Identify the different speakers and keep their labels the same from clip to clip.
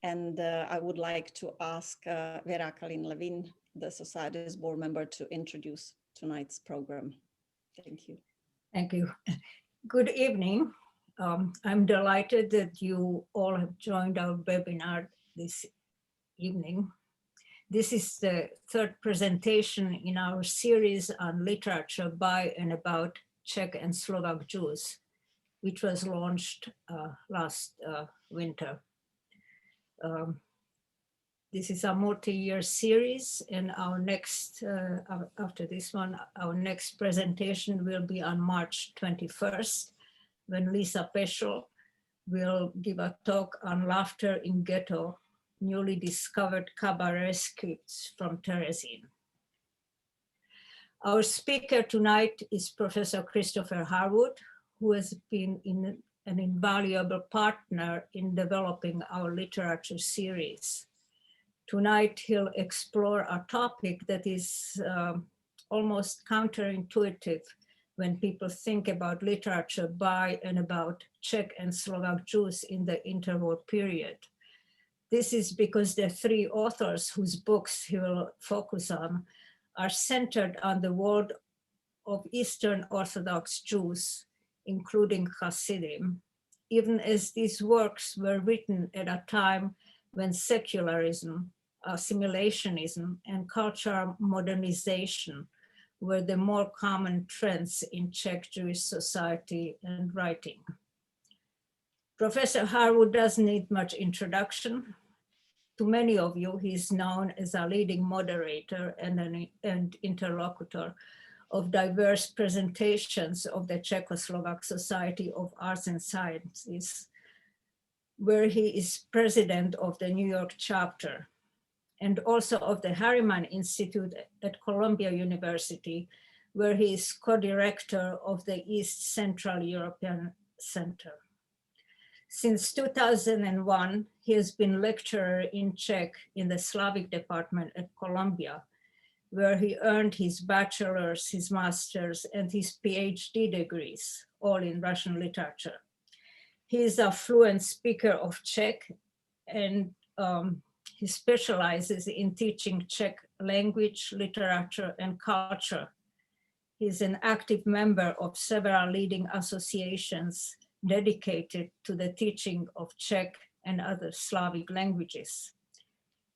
Speaker 1: And I would like to ask Vera Kalin-Levin, the Society's board member, to introduce tonight's program. Thank you.
Speaker 2: Thank you. Good evening. I'm delighted that you all have joined our webinar this evening. This is the third presentation in our series on literature by and about Czech and Slovak Jews, which was launched last winter. This is a multi-year series, and our next, after this one, our next presentation will be on March 21st, when Lisa Peschel will give a talk on Laughter in Ghetto, newly discovered cabaret scripts from Terezin. Our speaker tonight is Professor Christopher Harwood, who has been an invaluable partner in developing our literature series. Tonight, he'll explore a topic that is almost counterintuitive when people think about literature by and about Czech and Slovak Jews in the interwar period. This is because the three authors whose books he will focus on are centered on the world of Eastern Orthodox Jews, including Hasidim, even as these works were written at a time when secularism, assimilationism, and cultural modernization were the more common trends in Czech Jewish society and writing. Professor Harwood doesn't need much introduction. To many of you, he is known as a leading moderator and interlocutor of diverse presentations of the Czechoslovak Society of Arts and Sciences, where he is president of the New York chapter, and also of the Harriman Institute at Columbia University, where he is co-director of the East Central European Center. Since 2001, he has been lecturer in Czech in the Slavic department at Columbia, where he earned his bachelor's, his master's, and his PhD degrees, all in Russian literature. He is a fluent speaker of Czech, and he specializes in teaching Czech language, literature, and culture. He's an active member of several leading associations dedicated to the teaching of Czech and other Slavic languages.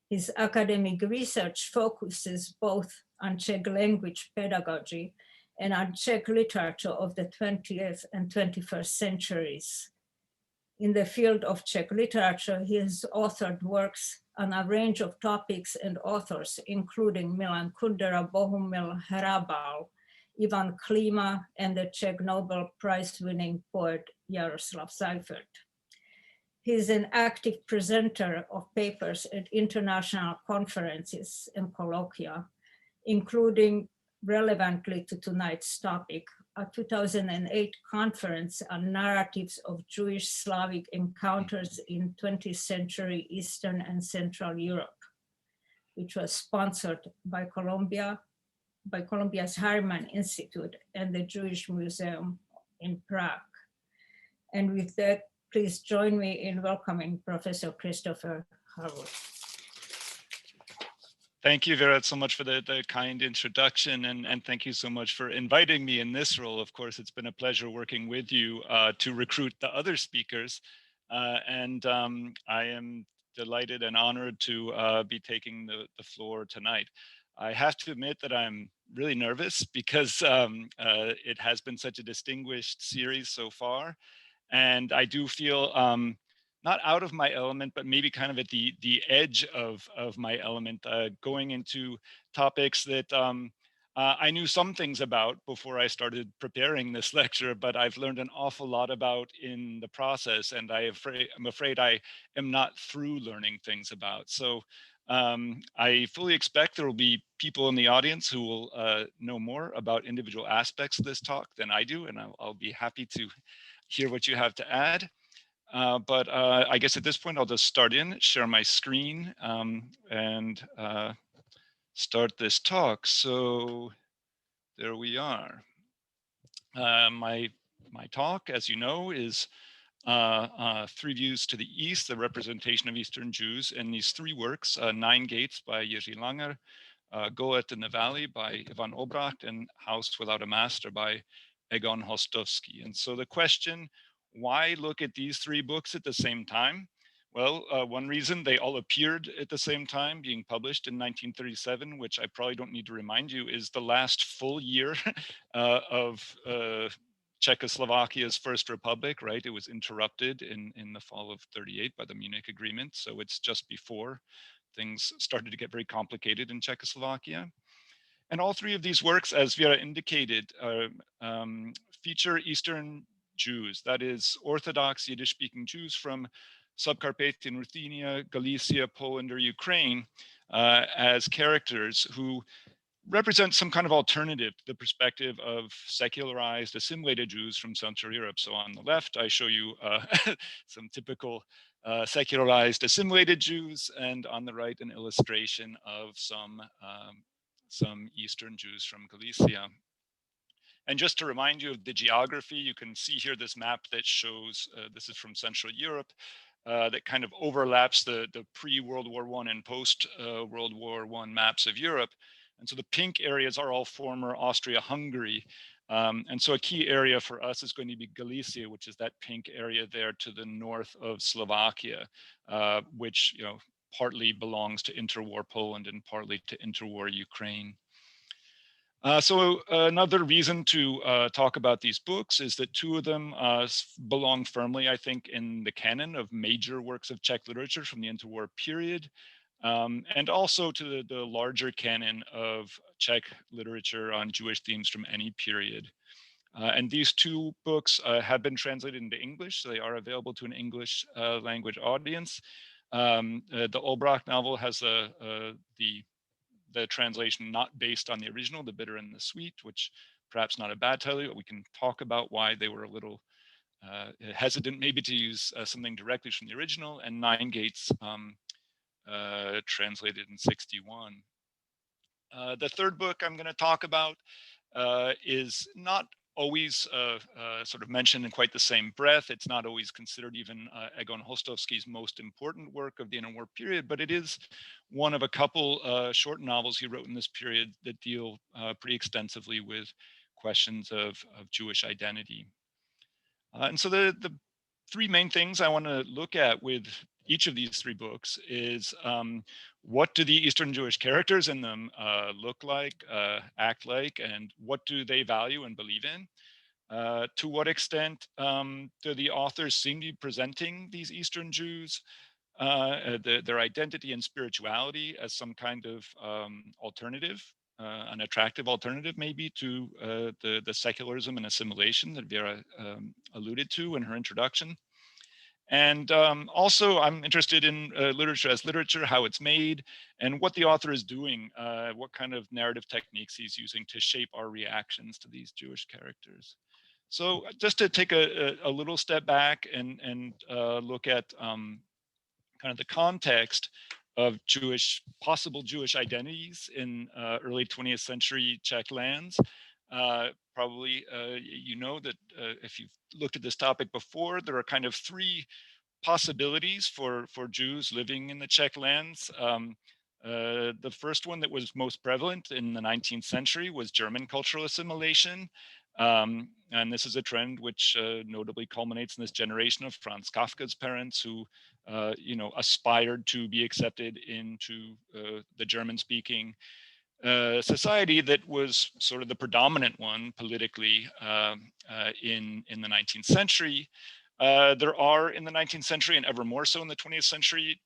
Speaker 2: His academic research focuses both on Czech language pedagogy and on Czech literature of the 20th and 21st centuries. In the field of Czech literature, he has authored works on a range of topics and authors, including Milan Kundera, Bohumil Hrabal, Ivan Klima, and the Czech Nobel Prize-winning poet Jaroslav Seifert. He is an active presenter of papers at international conferences and colloquia, including, relevantly to tonight's topic, a 2008 conference on narratives of Jewish Slavic encounters in 20th century Eastern and Central Europe, which was sponsored by Columbia's Harriman Institute and the Jewish Museum in Prague. And with that, please join me in welcoming Professor Christopher Harwood.
Speaker 3: Thank you, Vera, so much for the kind introduction, and thank you so much for inviting me in this role. Of course, it's been a pleasure working with you to recruit the other speakers, and I am delighted and honored to be taking the floor tonight. I have to admit that I'm really nervous because it has been such a distinguished series so far, and I do feel not out of my element, but maybe kind of at the edge of my element, going into topics that I knew some things about before I started preparing this lecture, but I've learned an awful lot about in the process, and I'm afraid I am not through learning things about. So I fully expect there will be people in the audience who will know more about individual aspects of this talk than I do, and I'll be happy to hear what you have to add. But I guess at this point, I'll just share my screen, and start this talk. So there we are. My talk, as you know, is Three Views to the East, the representation of Eastern Jews, in these three works, Nine Gates by Jiří Langer, Golet in the Valley by Ivan Olbracht, and House Without a Master by Egon Hostovský. And so the question, why look at these three books at the same time? Well, one reason, they all appeared at the same time, being published in 1937, which I probably don't need to remind you is the last full year of Czechoslovakia's first republic, right? It was interrupted in the fall of 38 by the Munich Agreement. So it's just before things started to get very complicated in Czechoslovakia. And all three of these works, as Vera indicated, feature Eastern Jews, that is Orthodox Yiddish-speaking Jews from Subcarpathian Ruthenia, Galicia, Poland, or Ukraine as characters who represent some kind of alternative to the perspective of secularized, assimilated Jews from Central Europe. So on the left, I show you some typical secularized, assimilated Jews, and on the right, an illustration of some Eastern Jews from Galicia. And just to remind you of the geography, you can see here this map that shows, this is from Central Europe, that kind of overlaps the pre-World War I and post-World War I maps of Europe. And so the pink areas are all former Austria-Hungary. And so a key area for us is going to be Galicia, which is that pink area there to the north of Slovakia, which partly belongs to interwar Poland and partly to interwar Ukraine. So another reason to talk about these books is that two of them belong firmly, I think, in the canon of major works of Czech literature from the interwar period. And also to the larger canon of Czech literature on Jewish themes from any period. And these two books have been translated into English, so they are available to an English language audience. The Obracht novel has the translation not based on the original, The Bitter and the Sweet, which perhaps not a bad title, but we can talk about why they were a little hesitant maybe to use something directly from the original, and Nine Gates translated in 61. The third book I'm going to talk about is not always sort of mentioned in quite the same breath. It's not always considered even Egon Hostovský's most important work of the interwar period, but it is one of a couple short novels he wrote in this period that deal pretty extensively with questions of Jewish identity. And so the three main things I want to look at with each of these three books is what do the Eastern Jewish characters in them look like, act like, and what do they value and believe in? To what extent do the authors seem to be presenting these Eastern Jews, their identity and spirituality as some kind of alternative, an attractive alternative maybe to the secularism and assimilation that Vera alluded to in her introduction? And also, I'm interested in literature as literature, how it's made, and what the author is doing, what kind of narrative techniques he's using to shape our reactions to these Jewish characters. So just to take a little step back and look at kind of the context of possible Jewish identities in early 20th century Czech lands. Probably you know that if you've looked at this topic before, there are kind of three possibilities for Jews living in the Czech lands. The first one that was most prevalent in the 19th century was German cultural assimilation. And this is a trend which notably culminates in this generation of Franz Kafka's parents who aspired to be accepted into the German-speaking society that was sort of the predominant one politically in the 19th century. There are in the 19th century and ever more so in the 20th century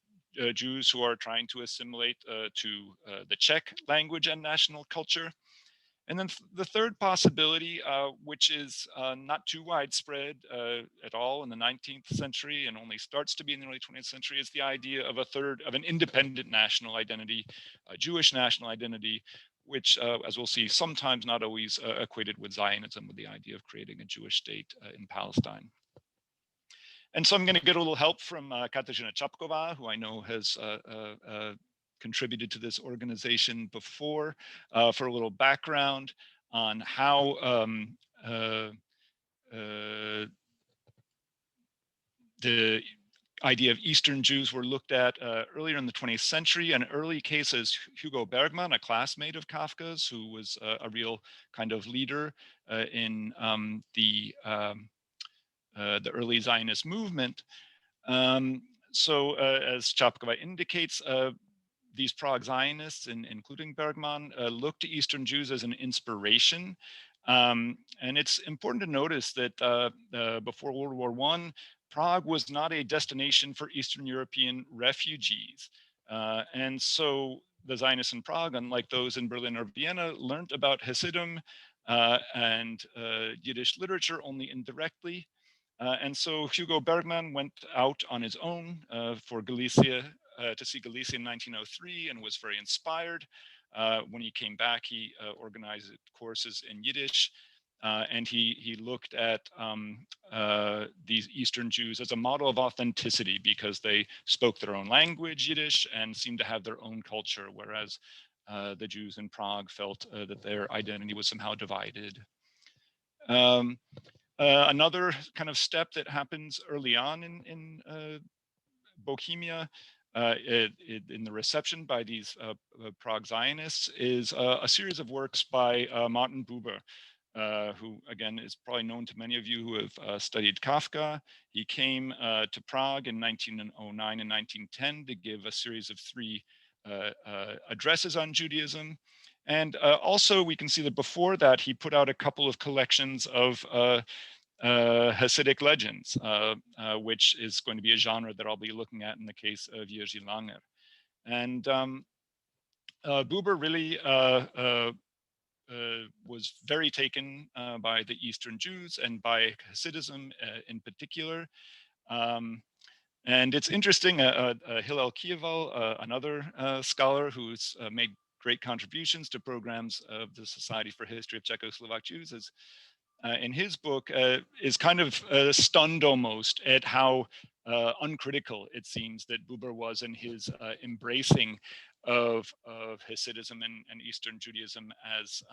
Speaker 3: Jews who are trying to assimilate to the Czech language and national culture. And then the third possibility, which is not too widespread at all in the 19th century and only starts to be in the early 20th century, is the idea of an independent national identity, a Jewish national identity, which, as we'll see, sometimes not always equated with Zionism, with the idea of creating a Jewish state in Palestine. And so I'm going to get a little help from Kateřina Čapková, who I know has contributed to this organization before, for a little background on how the idea of Eastern Jews were looked at earlier in the 20th century. An early case is Hugo Bergman, a classmate of Kafka's, who was a real kind of leader in the early Zionist movement. So as Chapkova indicates, these Prague Zionists, including Bergman, looked to Eastern Jews as an inspiration. And it's important to notice that before World War I, Prague was not a destination for Eastern European refugees. And so the Zionists in Prague, unlike those in Berlin or Vienna, learned about Hasidim and Yiddish literature only indirectly. And so Hugo Bergman went out on his own for Galicia, to see Galicia in 1903, and was very inspired. When he came back, he organized courses in Yiddish, and he looked at these Eastern Jews as a model of authenticity because they spoke their own language, Yiddish, and seemed to have their own culture, whereas the Jews in Prague felt that their identity was somehow divided. Another kind of step that happens early on in Bohemia, in the reception by these Prague Zionists, is a series of works by Martin Buber, who again is probably known to many of you who have studied Kafka. He came to Prague in 1909 and 1910 to give a series of 3 addresses on Judaism. And also we can see that before that, he put out a couple of collections of Hasidic legends, which is going to be a genre that I'll be looking at in the case of Jiří Langer. And Buber really was very taken by the Eastern Jews and by Hasidism in particular. And it's interesting, Hillel Kieval, another scholar who's made great contributions to programs of the Society for History of Czechoslovak Jews, is in his book is kind of stunned almost at how uncritical it seems that Buber was in his embracing of Hasidism and Eastern Judaism as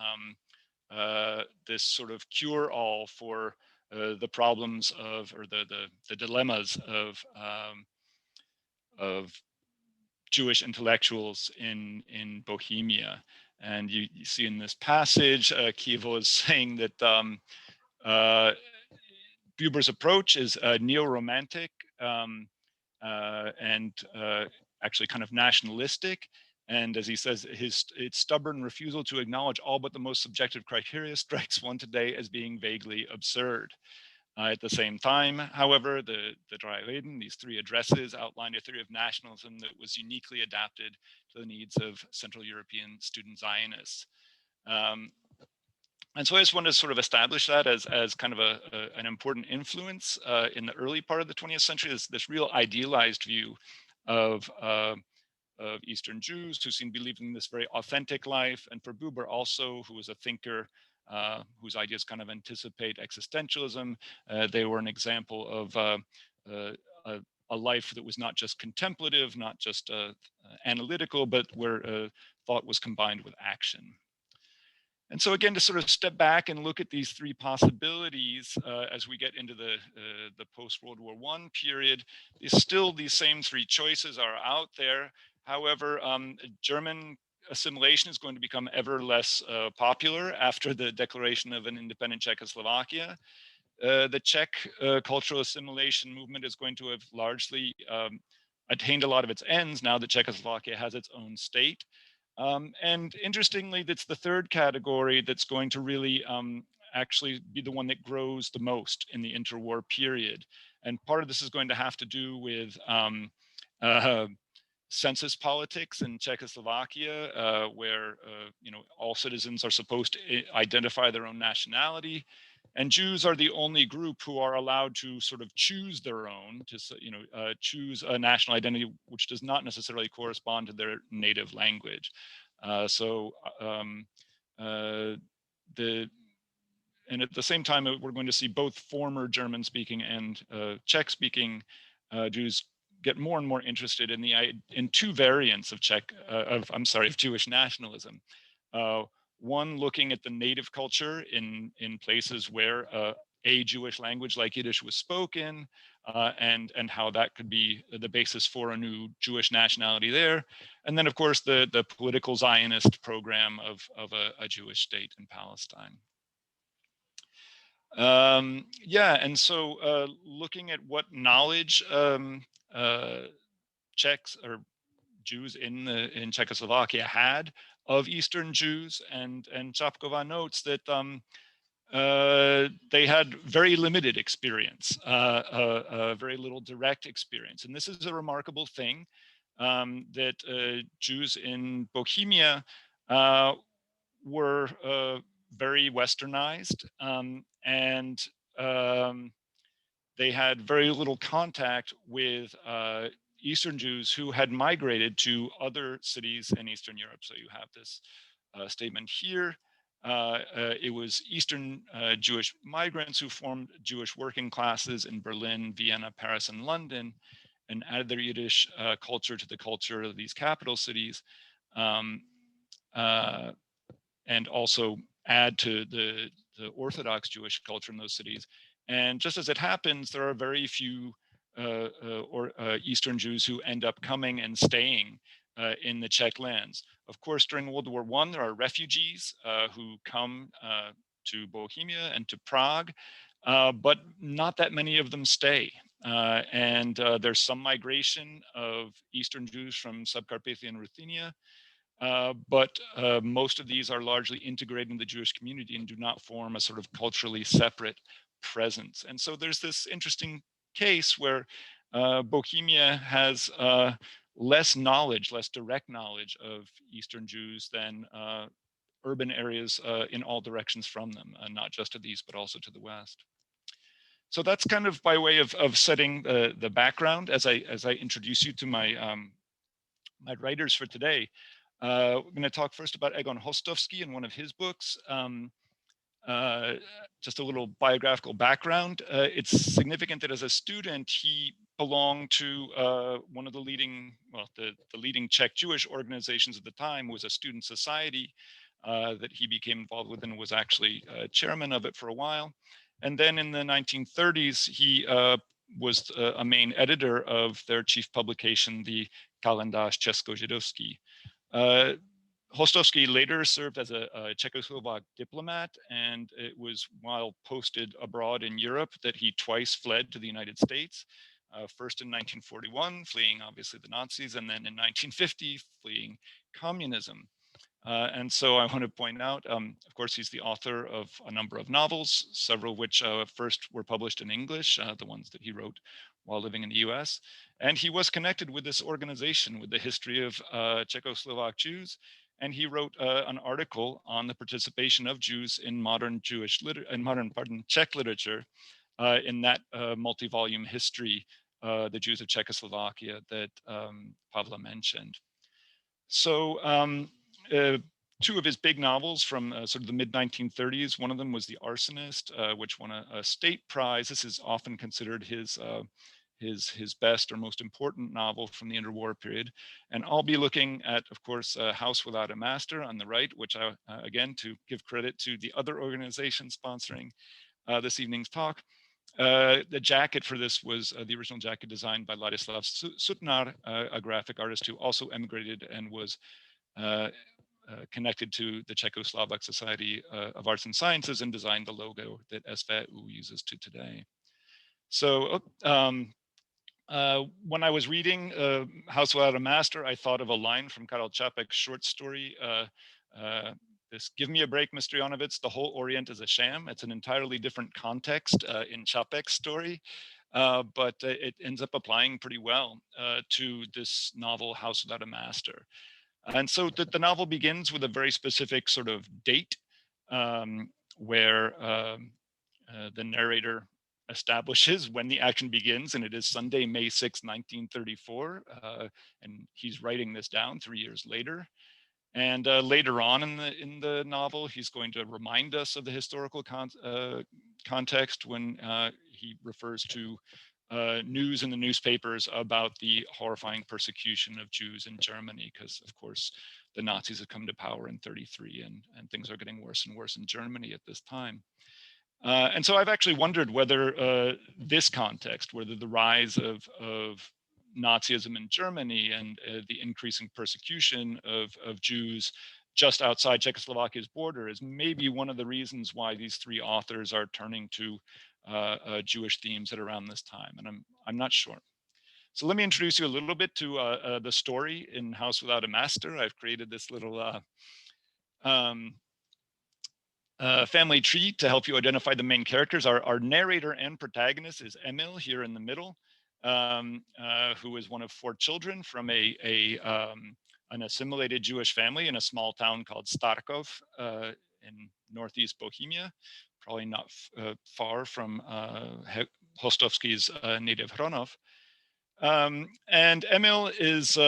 Speaker 3: this sort of cure-all for the problems of, or the dilemmas of Jewish intellectuals in Bohemia. And you see in this passage, Kieval is saying that Buber's approach is neo-romantic and actually kind of nationalistic. And as he says, its stubborn refusal to acknowledge all but the most subjective criteria strikes one today as being vaguely absurd. At the same time, however, the Drei Reden, these 3 addresses, outlined a theory of nationalism that was uniquely adapted to the needs of Central European student Zionists. And so I just wanted to sort of establish that as kind of an important influence in the early part of the 20th century, this real idealized view of Eastern Jews who seem to be living this very authentic life. And for Buber also, who was a thinker whose ideas kind of anticipate existentialism, they were an example of a life that was not just contemplative, not just analytical, but where thought was combined with action. And so again, to sort of step back and look at these 3 possibilities as we get into the post-World War I period, still these same 3 choices are out there. However, German assimilation is going to become ever less popular after the declaration of an independent Czechoslovakia. The Czech cultural assimilation movement is going to have largely attained a lot of its ends now that Czechoslovakia has its own state. And interestingly, that's the 3rd category that's going to really actually be the one that grows the most in the interwar period. And part of this is going to have to do with census politics in Czechoslovakia, where all citizens are supposed to identify their own nationality, and Jews are the only group who are allowed to sort of choose their own, to choose a national identity which does not necessarily correspond to their native language. And at the same time, we're going to see both former German-speaking and Czech-speaking Jews get more and more interested in 2 variants of Jewish nationalism. One looking at the native culture in places where a Jewish language like Yiddish was spoken, and how that could be the basis for a new Jewish nationality there. And then, of course, the political Zionist program of a Jewish state in Palestine. Yeah, and so looking at what knowledge Czechs or Jews in Czechoslovakia had of Eastern Jews, and Čapková notes that they had very limited experience, very little direct experience. And this is a remarkable thing, that Jews in Bohemia were very westernized, and they had very little contact with Eastern Jews who had migrated to other cities in Eastern Europe. So you have this statement here. It was Eastern Jewish migrants who formed Jewish working classes in Berlin, Vienna, Paris, and London, and added their Yiddish culture to the culture of these capital cities, and also add to the Orthodox Jewish culture in those cities. And just as it happens, there are very few Eastern Jews who end up coming and staying in the Czech lands. Of course, during World War I, there are refugees who come to Bohemia and to Prague, but not that many of them stay. And there's some migration of Eastern Jews from Subcarpathian Ruthenia, but most of these are largely integrated in the Jewish community and do not form a sort of culturally separate presence. And so there's this interesting case where Bohemia has less knowledge, less direct knowledge of Eastern Jews than urban areas in all directions from them, not just to the east, but also to the west. So that's kind of by way of setting the background as I introduce you to my my writers for today. We're going to talk first about Egon Hostovský and one of his books. Just a little biographical background. It's significant that as a student, he belonged to one of the leading, well, the leading Czech Jewish organizations at the time was a student society that he became involved with and was actually chairman of it for a while. And then in the 1930s, he was a main editor of their chief publication, the Kalendář Česko-židovský. Hostovský later served as a Czechoslovak diplomat, and it was while posted abroad in Europe that he twice fled to the United States, first in 1941, fleeing obviously the Nazis, and then in 1950, fleeing communism. And so I want to point out, of course, he's the author of a number of novels, several of which first were published in English, the ones that he wrote while living in the US. And he was connected with this organization, with the history of Czechoslovak Jews. And he wrote an article on the participation of Jews in modern Czech literature in that multi-volume history, the Jews of Czechoslovakia that Pavla mentioned. So two of his big novels from sort of the mid-1930s, one of them was The Arsonist, which won a state prize. This is often considered his best or most important novel from the interwar period. And I'll be looking at, of course, House Without a Master on the right, which I, again, to give credit to the other organization sponsoring this evening's talk. The jacket for this was the original jacket designed by Ladislav Sutnar, a graphic artist who also emigrated and was connected to the Czechoslovak Society of Arts and Sciences and designed the logo that SVU uses to today. So when I was reading House Without a Master, I thought of a line from Karel Čapek's short story, this "Give me a break, Mr. Yonovitz, the whole Orient is a sham." It's an entirely different context in Čapek's story, but it ends up applying pretty well to this novel, House Without a Master. And so the novel begins with a very specific sort of date where the narrator establishes when the action begins, and it is Sunday, May 6, 1934. And he's writing this down 3 years later. And later on in the novel, he's going to remind us of the historical context when he refers to news in the newspapers about the horrifying persecution of Jews in Germany, because of course the Nazis have come to power in 1933, and things are getting worse and worse in Germany at this time. And so I've actually wondered whether this context, whether the rise of Nazism in Germany and the increasing persecution of Jews just outside Czechoslovakia's border is maybe one of the reasons why these three authors are turning to Jewish themes at around this time, and I'm not sure. So let me introduce you a little bit to the story in House Without a Master. I've created this little family tree to help you identify the main characters. Our narrator and protagonist is Emil here in the middle, who is one of 4 children from an assimilated Jewish family in a small town called Starkov in northeast Bohemia, probably not far from Hostovsky's native Hronov. And Emil is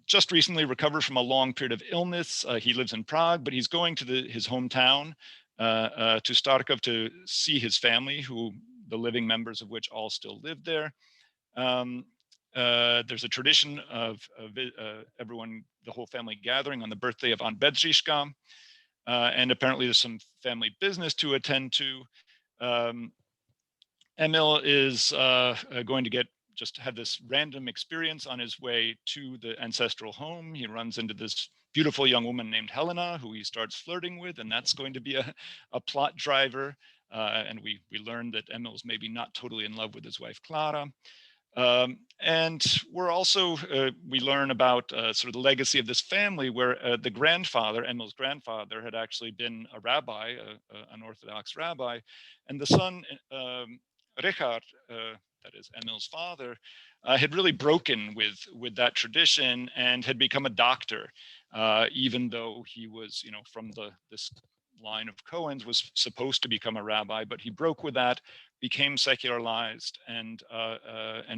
Speaker 3: just recently recovered from a long period of illness. He lives in Prague, but he's going to his hometown to Starkov to see his family, who the living members of which all still live there. There's a tradition of everyone, the whole family gathering on the birthday of Aunt Bedřiška, and apparently there's some family business to attend to. Emil is going to just have this random experience on his way to the ancestral home. He runs into this beautiful young woman named Helena, who he starts flirting with, and that's going to be a plot driver. And we learn that Emil's maybe not totally in love with his wife Clara. And we're also, we learn about sort of the legacy of this family, where the grandfather, Emil's grandfather, had actually been a rabbi, an Orthodox rabbi, and the son, Richard, that is Emil's father, had really broken with that tradition and had become a doctor, even though he was, from this line of Cohens, was supposed to become a rabbi, but he broke with that, became secularized, and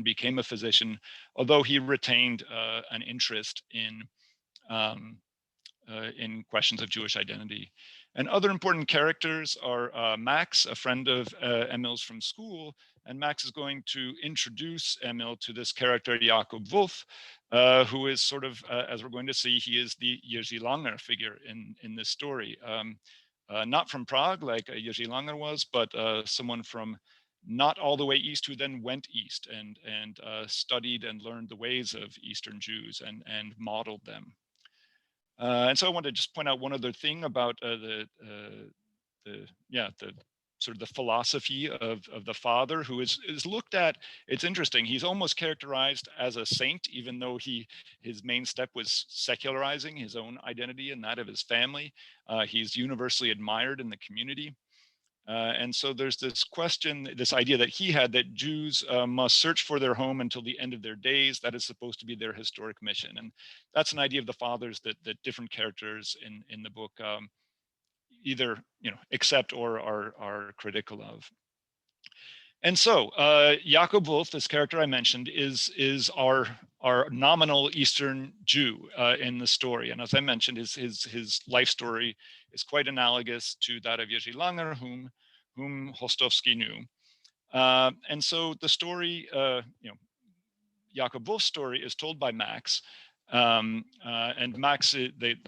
Speaker 3: became a physician, although he retained an interest in questions of Jewish identity. And other important characters are Max, a friend of Emil's from school, and Max is going to introduce Emil to this character, Jakob Wolf, who is sort of, as we're going to see, he is the Jiří Langer figure in this story. Not from Prague, like Jiří Langer was, but someone from not all the way east, who then went east and studied and learned the ways of Eastern Jews and modeled them. And so I want to just point out one other thing about the sort of the philosophy of the father, who is looked at. It's interesting. He's almost characterized as a saint, even though his main step was secularizing his own identity and that of his family. He's universally admired in the community. And so there's this question, this idea that he had, that Jews must search for their home until the end of their days. That is supposed to be their historic mission. And that's an idea of the fathers that different characters in the book either accept or are critical of. And so Jakob Wolf, this character I mentioned, is our nominal Eastern Jew in the story. And as I mentioned, his life story is quite analogous to that of Jiří Langer, whom Hostovský knew. And so the story, Jakob Wolf's story, is told by Max. And Max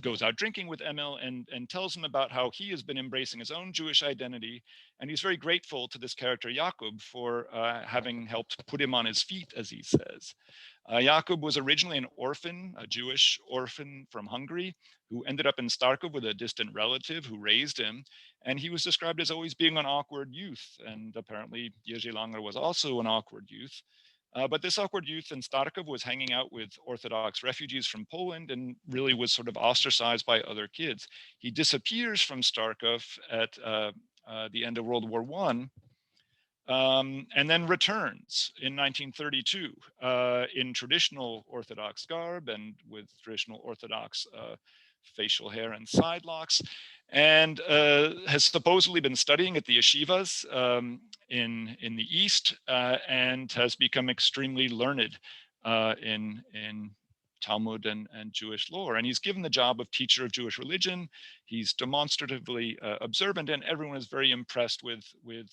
Speaker 3: goes out drinking with Emil and tells him about how he has been embracing his own Jewish identity, and he's very grateful to this character Jakob for having helped put him on his feet, as he says. Jakob was originally an orphan, a Jewish orphan from Hungary, who ended up in Starkov with a distant relative who raised him, and he was described as always being an awkward youth, and apparently Jiří Langer was also an awkward youth. But this awkward youth in Starkov was hanging out with Orthodox refugees from Poland and really was sort of ostracized by other kids. He disappears from Starkov at the end of World War I, and then returns in 1932 in traditional Orthodox garb and with traditional Orthodox facial hair and side locks, and has supposedly been studying at the yeshivas in the East, and has become extremely learned in Talmud and Jewish lore. And he's given the job of teacher of Jewish religion. He's demonstratively observant, and everyone is very impressed with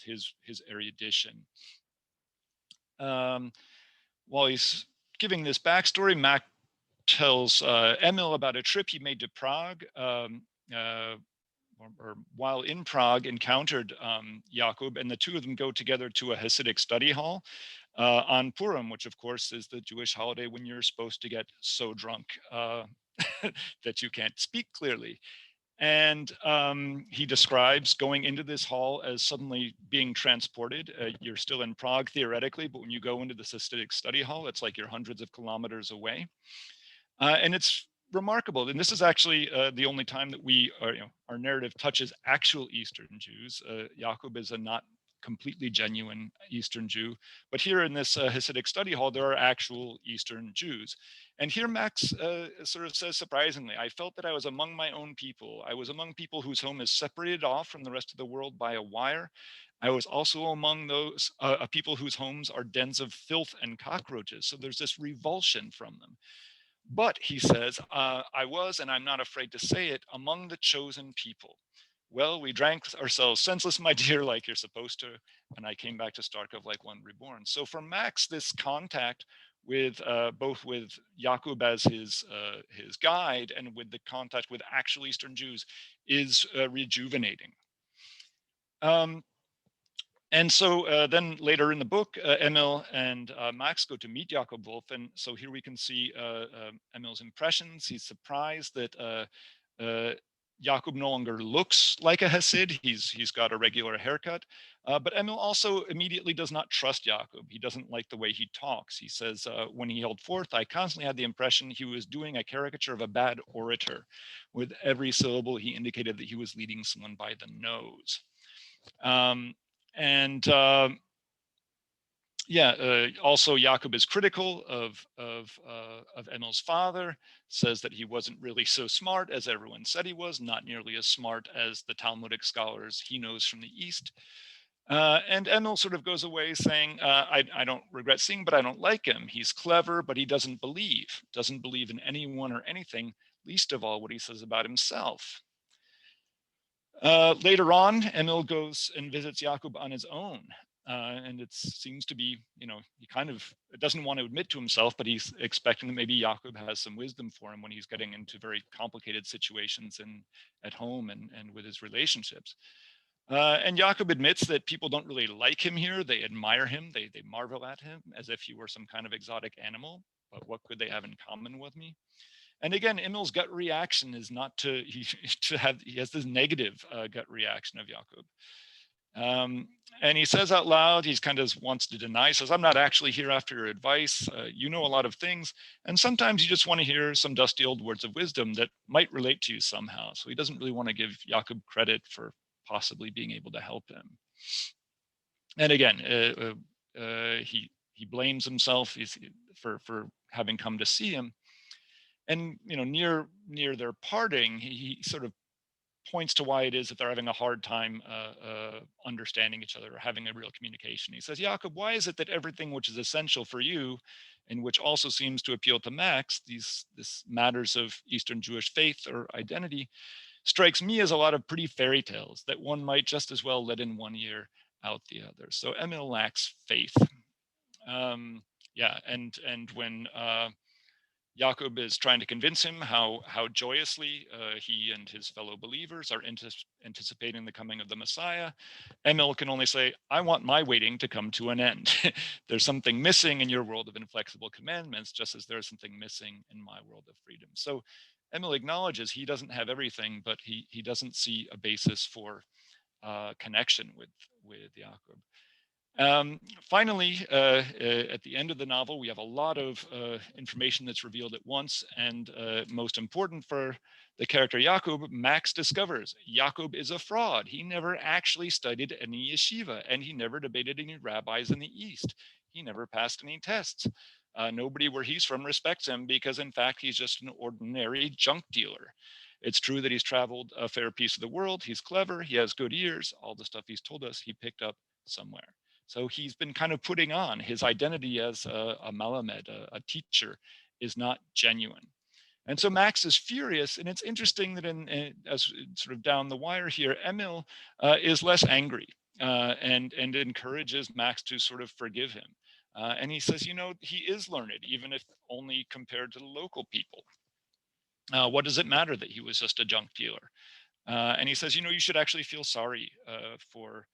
Speaker 3: his erudition. While he's giving this backstory, Mac tells Emil about a trip he made to Prague or while in Prague, encountered Jakub, and the two of them go together to a Hasidic study hall on Purim, which of course is the Jewish holiday when you're supposed to get so drunk that you can't speak clearly. And he describes going into this hall as suddenly being transported. You're still in Prague theoretically, but when you go into the Hasidic study hall, it's like you're hundreds of kilometers away. And it's remarkable. And this is actually the only time that our narrative touches actual Eastern Jews. Jakub is a not completely genuine Eastern Jew, but here in this Hasidic study hall, there are actual Eastern Jews. And here Max sort of says, surprisingly, I felt that I was among my own people. I was among people whose home is separated off from the rest of the world by a wire. I was also among those people whose homes are dens of filth and cockroaches. So there's this revulsion from them. But he says, I was, and I'm not afraid to say it, among the chosen people. Well, we drank ourselves senseless, my dear, like you're supposed to. And I came back to Starkov like one reborn. So for Max, this contact with both with Jakub as his guide and with the contact with actual Eastern Jews is rejuvenating. And so then later in the book, Emil and Max go to meet Jakob Wolf. And so here we can see Emil's impressions. He's surprised that Jakob no longer looks like a Hasid. He's got a regular haircut. But Emil also immediately does not trust Jakob. He doesn't like the way he talks. He says, when he held forth, I constantly had the impression he was doing a caricature of a bad orator. With every syllable, he indicated that he was leading someone by the nose. Also Jakub is critical of Emil's father, says that he wasn't really so smart as everyone said he was, not nearly as smart as the Talmudic scholars he knows from the East. And Emil sort of goes away saying, I don't regret seeing, but I don't like him. He's clever, but he doesn't believe in anyone or anything, least of all what he says about himself. Later on, Emil goes and visits Jakub on his own. And it seems to be, he kind of doesn't want to admit to himself, but he's expecting that maybe Jakub has some wisdom for him when he's getting into very complicated situations at home and with his relationships. And Jakub admits that people don't really like him here. They admire him. They marvel at him as if he were some kind of exotic animal. But what could they have in common with me? And again, Emil's gut reaction is not he has this negative gut reaction of Jakub. And he says out loud, he kind of wants to deny, says, I'm not actually here after your advice. You know a lot of things. And sometimes you just want to hear some dusty old words of wisdom that might relate to you somehow. So he doesn't really want to give Jakub credit for possibly being able to help him. And again, he blames himself for having come to see him. And near their parting, he sort of points to why it is that they're having a hard time understanding each other or having a real communication. He says, Jakub, why is it that everything which is essential for you and which also seems to appeal to Max, this matters of Eastern Jewish faith or identity, strikes me as a lot of pretty fairy tales that one might just as well let in one ear out the other. So Emil lacks faith. And when Jakub is trying to convince him how joyously he and his fellow believers are anticipating the coming of the Messiah, Emil can only say, I want my waiting to come to an end. There's something missing in your world of inflexible commandments, just as there's something missing in my world of freedom. So Emil acknowledges he doesn't have everything, but he doesn't see a basis for connection with Jakub. Finally, at the end of the novel, we have a lot of information that's revealed at once, and most important for the character Jakub, Max discovers Jakub is a fraud. He never actually studied any yeshiva, and he never debated any rabbis in the East. He never passed any tests. Nobody where he's from respects him because, in fact, he's just an ordinary junk dealer. It's true that he's traveled a fair piece of the world. He's clever. He has good ears. All the stuff he's told us, he picked up somewhere. So he's been kind of putting on his identity as a Malamed, a teacher, is not genuine. And so Max is furious. And it's interesting that as sort of down the wire here, Emil is less angry and encourages Max to sort of forgive him. And he says, he is learned, even if only compared to the local people. What does it matter that he was just a junk dealer? And he says, you know, you should actually feel sorry for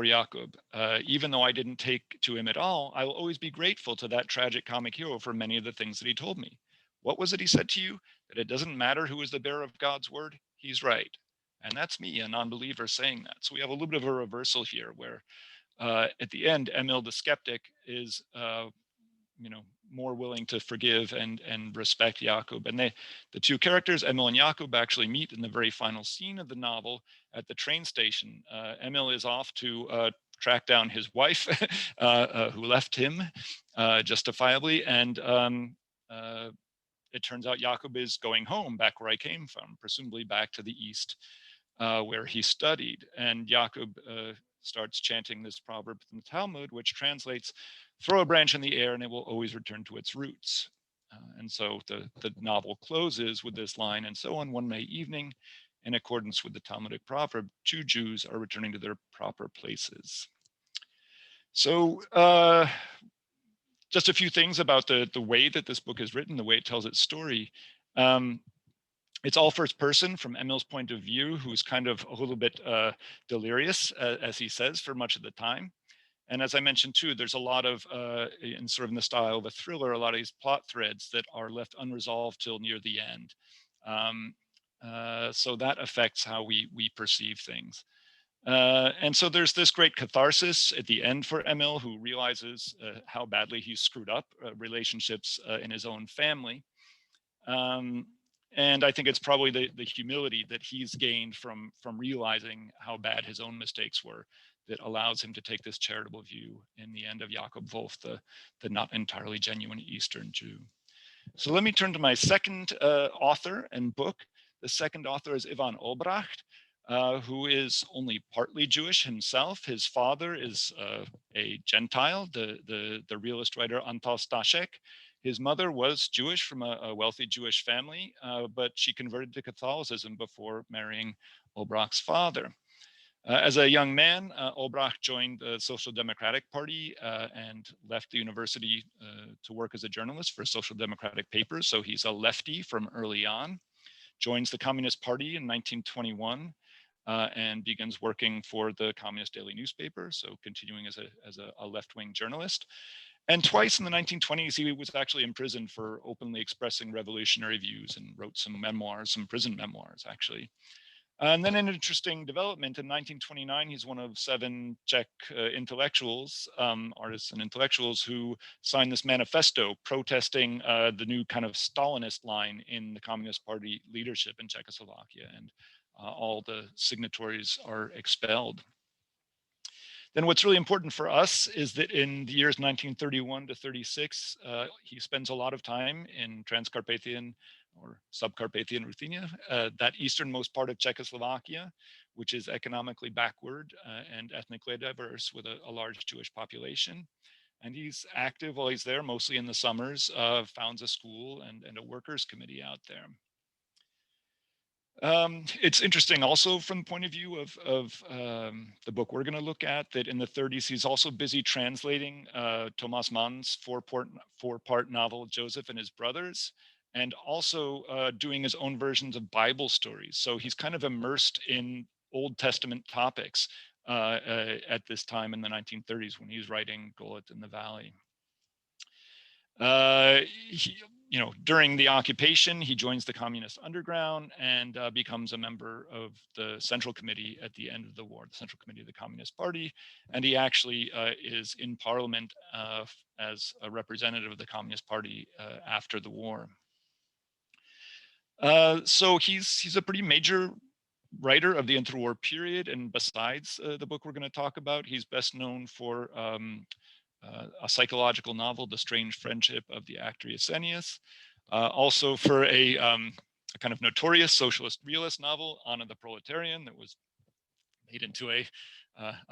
Speaker 3: Jakob. Even though I didn't take to him at all, I will always be grateful to that tragic comic hero for many of the things that he told me. What was it he said to you? That it doesn't matter who is the bearer of God's word? He's right. And that's me, a non-believer, saying that. So we have a little bit of a reversal here where at the end, Emil the skeptic is you know, more willing to forgive and respect Jakob. And the two characters, Emil and Jakob, actually meet in the very final scene of the novel at the train station. Emil is off to track down his wife, who left him justifiably. And it turns out Jakob is going home, back where I came from, presumably back to the east, where he studied. And Jakob starts chanting this proverb from the Talmud, which translates, throw a branch in the air and it will always return to its roots. And so the novel closes with this line, and so on one May evening, in accordance with the Talmudic proverb, two Jews are returning to their proper places. So just a few things about the way that this book is written, the way it tells its story. It's all first person from Emil's point of view, who's kind of a little bit delirious, as he says, for much of the time. And as I mentioned too, there's a lot of, in sort of in the style of a thriller, a lot of these plot threads that are left unresolved till near the end. So that affects how we perceive things. And so there's this great catharsis at the end for Emil, who realizes how badly he's screwed up relationships in his own family. And I think it's probably the humility that he's gained from realizing how bad his own mistakes were that allows him to take this charitable view in the end of Jakob Wolf, the not entirely genuine Eastern Jew. So let me turn to my second author and book. The second author is Ivan Olbracht, who is only partly Jewish himself. His father is a Gentile, the realist writer Antal Staszek. His mother was Jewish from a wealthy Jewish family, but she converted to Catholicism before marrying Obracht's father. As a young man, Obracht joined the Social Democratic Party and left the university to work as a journalist for Social Democratic papers. So he's a lefty from early on, joins the Communist Party in 1921 and begins working for the Communist Daily newspaper, so continuing as a left-wing journalist. And twice in the 1920s, he was actually imprisoned for openly expressing revolutionary views and wrote some memoirs, some prison memoirs, actually. And then an interesting development, in 1929, he's one of 7 Czech intellectuals, artists and intellectuals, who signed this manifesto protesting the new kind of Stalinist line in the Communist Party leadership in Czechoslovakia, and all the signatories are expelled. Then what's really important for us is that in the years 1931 to 36, he spends a lot of time in Transcarpathian or Subcarpathian Ruthenia, that easternmost part of Czechoslovakia, which is economically backward and ethnically diverse with a large Jewish population. And he's active while he's there, mostly in the summers, founds a school and a workers' committee out there. It's interesting also from the point of view of the book we're going to look at, that in the 30s, he's also busy translating Thomas Mann's four-part novel, Joseph and His Brothers, and also doing his own versions of Bible stories. So he's kind of immersed in Old Testament topics at this time in the 1930s when he's writing Golet in the Valley. During the occupation, he joins the Communist Underground and becomes a member of the Central Committee at the end of the war, the Central Committee of the Communist Party. And he actually is in Parliament as a representative of the Communist Party after the war. So he's a pretty major writer of the interwar period. And besides the book we're going to talk about, he's best known for a psychological novel, The Strange Friendship of the Actor Yesenius, also for a kind of notorious socialist realist novel, Hana the Proletarian, that was made into a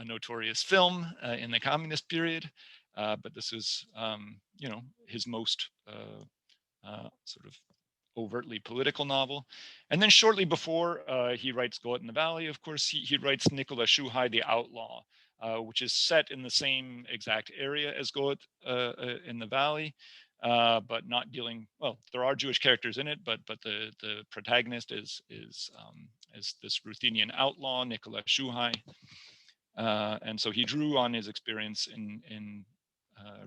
Speaker 3: notorious film in the communist period. But this is, his most sort of overtly political novel. And then shortly before he writes Golet in the Valley, of course, he writes Nicola Shuhai the Outlaw, which is set in the same exact area as Golet in the Valley. but not dealing, well, there are Jewish characters in it, but the protagonist is this Ruthenian outlaw, Nicola Shuhai. And so he drew on his experience in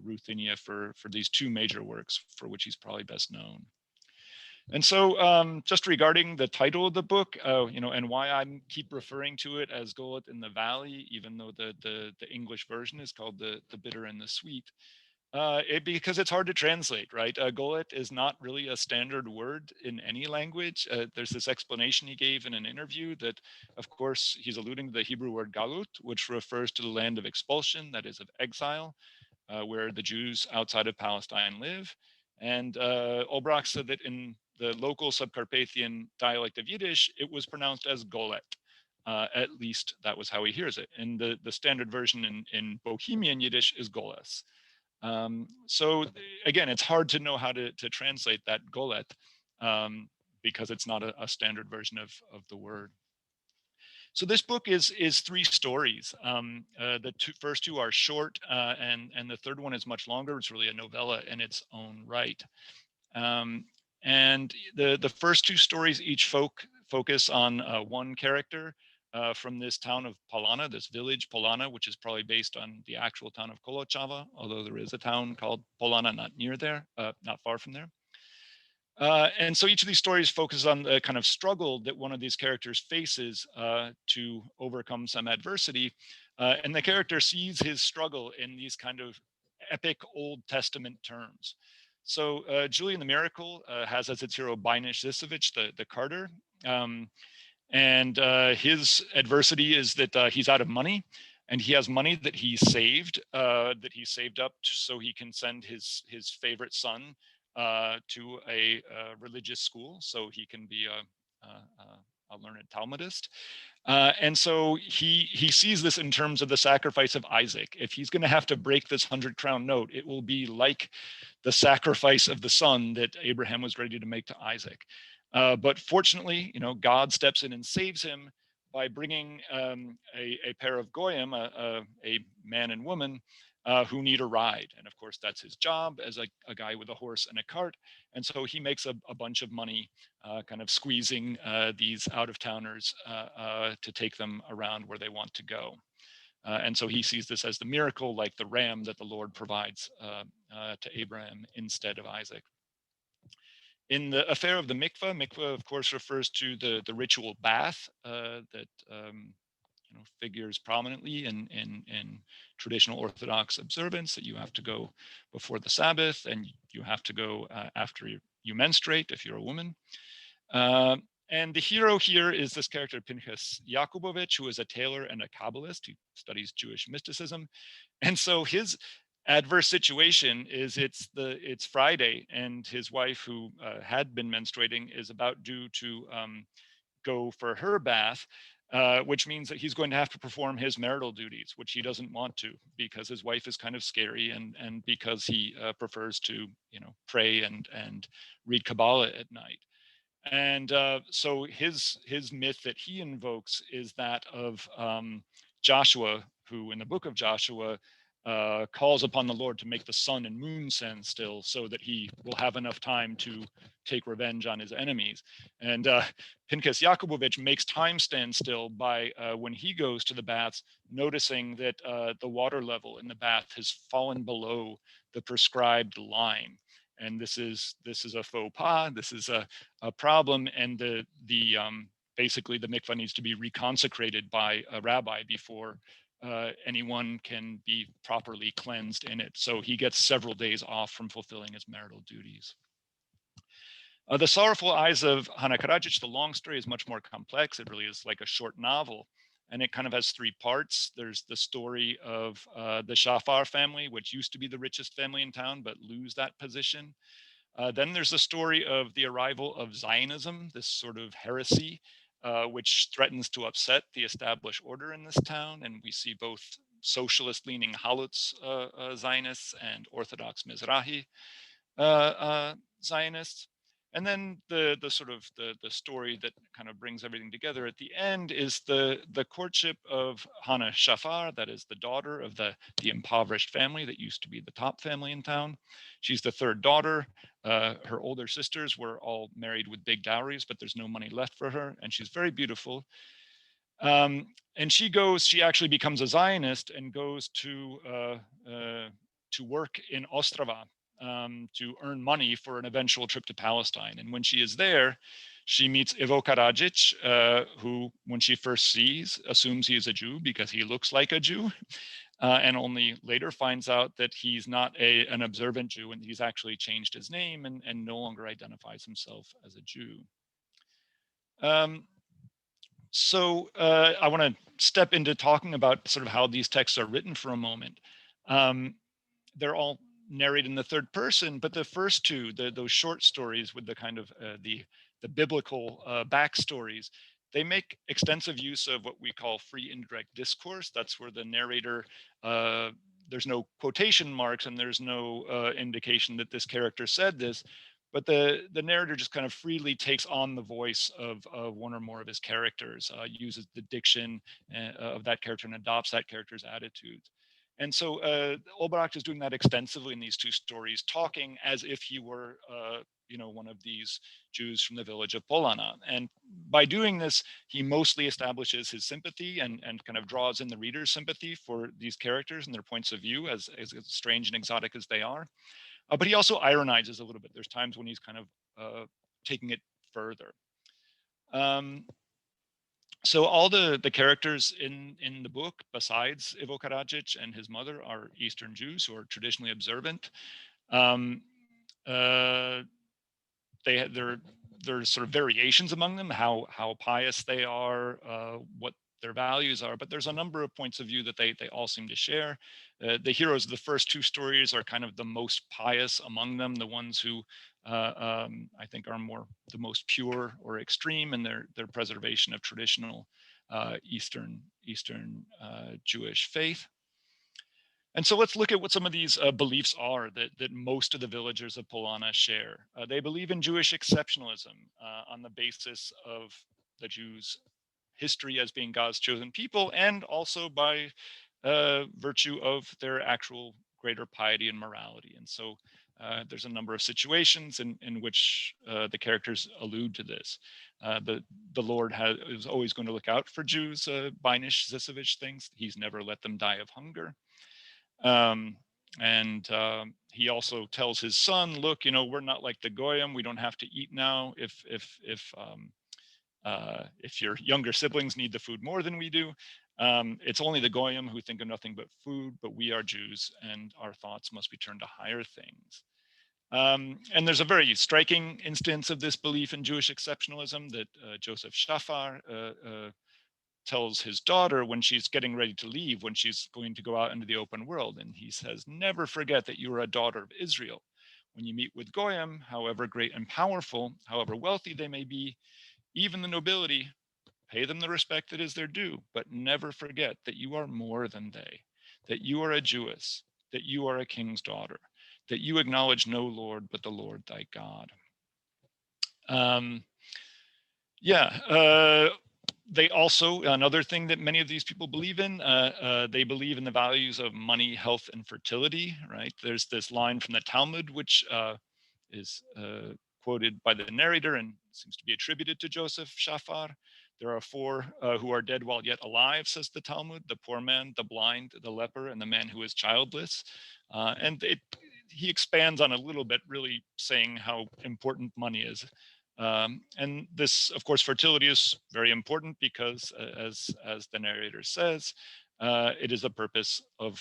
Speaker 3: Ruthenia for these two major works for which he's probably best known. And so just regarding the title of the book, and why I keep referring to it as Golet in the Valley, even though the English version is called the Bitter and the Sweet, because it's hard to translate, right? Golet is not really a standard word in any language. There's this explanation he gave in an interview that, of course, he's alluding to the Hebrew word galut, which refers to the land of expulsion, that is of exile, where the Jews outside of Palestine live. And Obracht said that in the local Subcarpathian dialect of Yiddish, it was pronounced as Golet. At least that was how he hears it. And the standard version in Bohemian Yiddish is Goles. So again, it's hard to know how to translate that Golet because it's not a standard version of the word. So this book is three stories. The first two are short, and the third one is much longer. It's really a novella in its own right. And the first two stories each focus on one character from this town of Polana, this village Polana, which is probably based on the actual town of Kolochava, although there is a town called Polana not near there, not far from there. And so each of these stories focuses on the kind of struggle that one of these characters faces to overcome some adversity. And the character sees his struggle in these kind of epic Old Testament terms. So Julian the Miracle has as its hero Binish Zisovich, the carter. And his adversity is that he's out of money, and he has money that he saved up so he can send his favorite son to a religious school, so he can be a learned Talmudist. And so he sees this in terms of the sacrifice of Isaac. If he's going to have to break this 100-crown note, it will be like the sacrifice of the son that Abraham was ready to make to Isaac. But fortunately, God steps in and saves him by bringing a pair of goyim, a man and woman, who need a ride. And of course, that's his job as a guy with a horse and a cart. And so he makes a bunch of money kind of squeezing these out-of-towners to take them around where they want to go. And so he sees this as the miracle, like the ram that the Lord provides to Abraham instead of Isaac. In the affair of the mikveh, of course, refers to the ritual bath that figures prominently in traditional Orthodox observance, that you have to go before the Sabbath and you have to go after you menstruate if you're a woman. And the hero here is this character Pinchas Yakubovich, who is a tailor and a Kabbalist who studies Jewish mysticism. And so his adverse situation is it's Friday, and his wife, who had been menstruating, is about due to go for her bath, which means that he's going to have to perform his marital duties, which he doesn't want to, because his wife is kind of scary, and because he prefers to pray and read Kabbalah at night. And so his myth that he invokes is that of Joshua, who in the book of Joshua calls upon the Lord to make the sun and moon stand still so that he will have enough time to take revenge on his enemies. And Pinchas Yakubovich makes time stand still by, when he goes to the baths, noticing that the water level in the bath has fallen below the prescribed line. And this is a faux pas. This is a problem, and basically the mikvah needs to be reconsecrated by a rabbi before anyone can be properly cleansed in it. So he gets several days off from fulfilling his marital duties. The Sorrowful Eyes of Hana Karadzic, the long story, is much more complex. It really is like a short novel, and it kind of has three parts. There's the story of the Shafar family, which used to be the richest family in town, but lose that position. Then there's the story of the arrival of Zionism, this sort of heresy, which threatens to upset the established order in this town. And we see both socialist-leaning Halutz Zionists and Orthodox Mizrahi Zionists. And then the sort of the story that kind of brings everything together at the end is the courtship of Hana Shafar, that is the daughter of the impoverished family that used to be the top family in town. She's the third daughter. Her older sisters were all married with big dowries, but there's no money left for her, and she's very beautiful. And she actually becomes a Zionist and goes to work in Ostrava to earn money for an eventual trip to Palestine. And when she is there, she meets Ivo Karadžić, who, when she first sees, assumes he is a Jew because he looks like a Jew, and only later finds out that he's not an observant Jew, and he's actually changed his name and no longer identifies himself as a Jew. So I want to step into talking about sort of how these texts are written for a moment. They're all narrated in the third person, but the first two, those short stories with the kind of the biblical backstories, they make extensive use of what we call free indirect discourse. That's where the narrator, there's no quotation marks and there's no indication that this character said this, but the narrator just kind of freely takes on the voice of one or more of his characters, uses the diction of that character and adopts that character's attitudes. And so Obracht is doing that extensively in these two stories, talking as if he were, one of these Jews from the village of Polana. And by doing this, he mostly establishes his sympathy and kind of draws in the reader's sympathy for these characters and their points of view, as strange and exotic as they are. But he also ironizes a little bit. There's times when he's kind of taking it further. So all the characters in the book, besides Ivo Karadžić and his mother, are Eastern Jews who are traditionally observant. There's sort of variations among them, how pious they are, what their values are, but there's a number of points of view that they all seem to share. The heroes of the first two stories are kind of the most pious among them, the ones who I think are the most pure or extreme in their preservation of traditional Eastern Jewish faith. And so let's look at what some of these beliefs are that most of the villagers of Polana share. They believe in Jewish exceptionalism on the basis of the Jews' history as being God's chosen people, and also by virtue of their actual greater piety and morality. And so there's a number of situations in which the characters allude to this. The Lord is always going to look out for Jews, Beinish Zisovich things. He's never let them die of hunger. He also tells his son, look, we're not like the Goyim. We don't have to eat now. If your younger siblings need the food more than we do, it's only the Goyim who think of nothing but food, but we are Jews and our thoughts must be turned to higher things. And there's a very striking instance of this belief in Jewish exceptionalism that Joseph Shafar tells his daughter when she's getting ready to leave, when she's going to go out into the open world. And he says, never forget that you are a daughter of Israel. When you meet with Goyim, however great and powerful, however wealthy they may be, even the nobility, pay them the respect that is their due, but never forget that you are more than they, that you are a Jewess, that you are a king's daughter, that you acknowledge no Lord but the Lord thy God. They also, another thing that many of these people believe in, they believe in the values of money, health, and fertility, right? There's this line from the Talmud, which is quoted by the narrator and seems to be attributed to Joseph Shafar. There are four who are dead while yet alive, says the Talmud: the poor man, the blind, the leper, and the man who is childless. He expands on a little bit, really saying how important money is. And this, of course, fertility is very important because, as the narrator says, it is the purpose of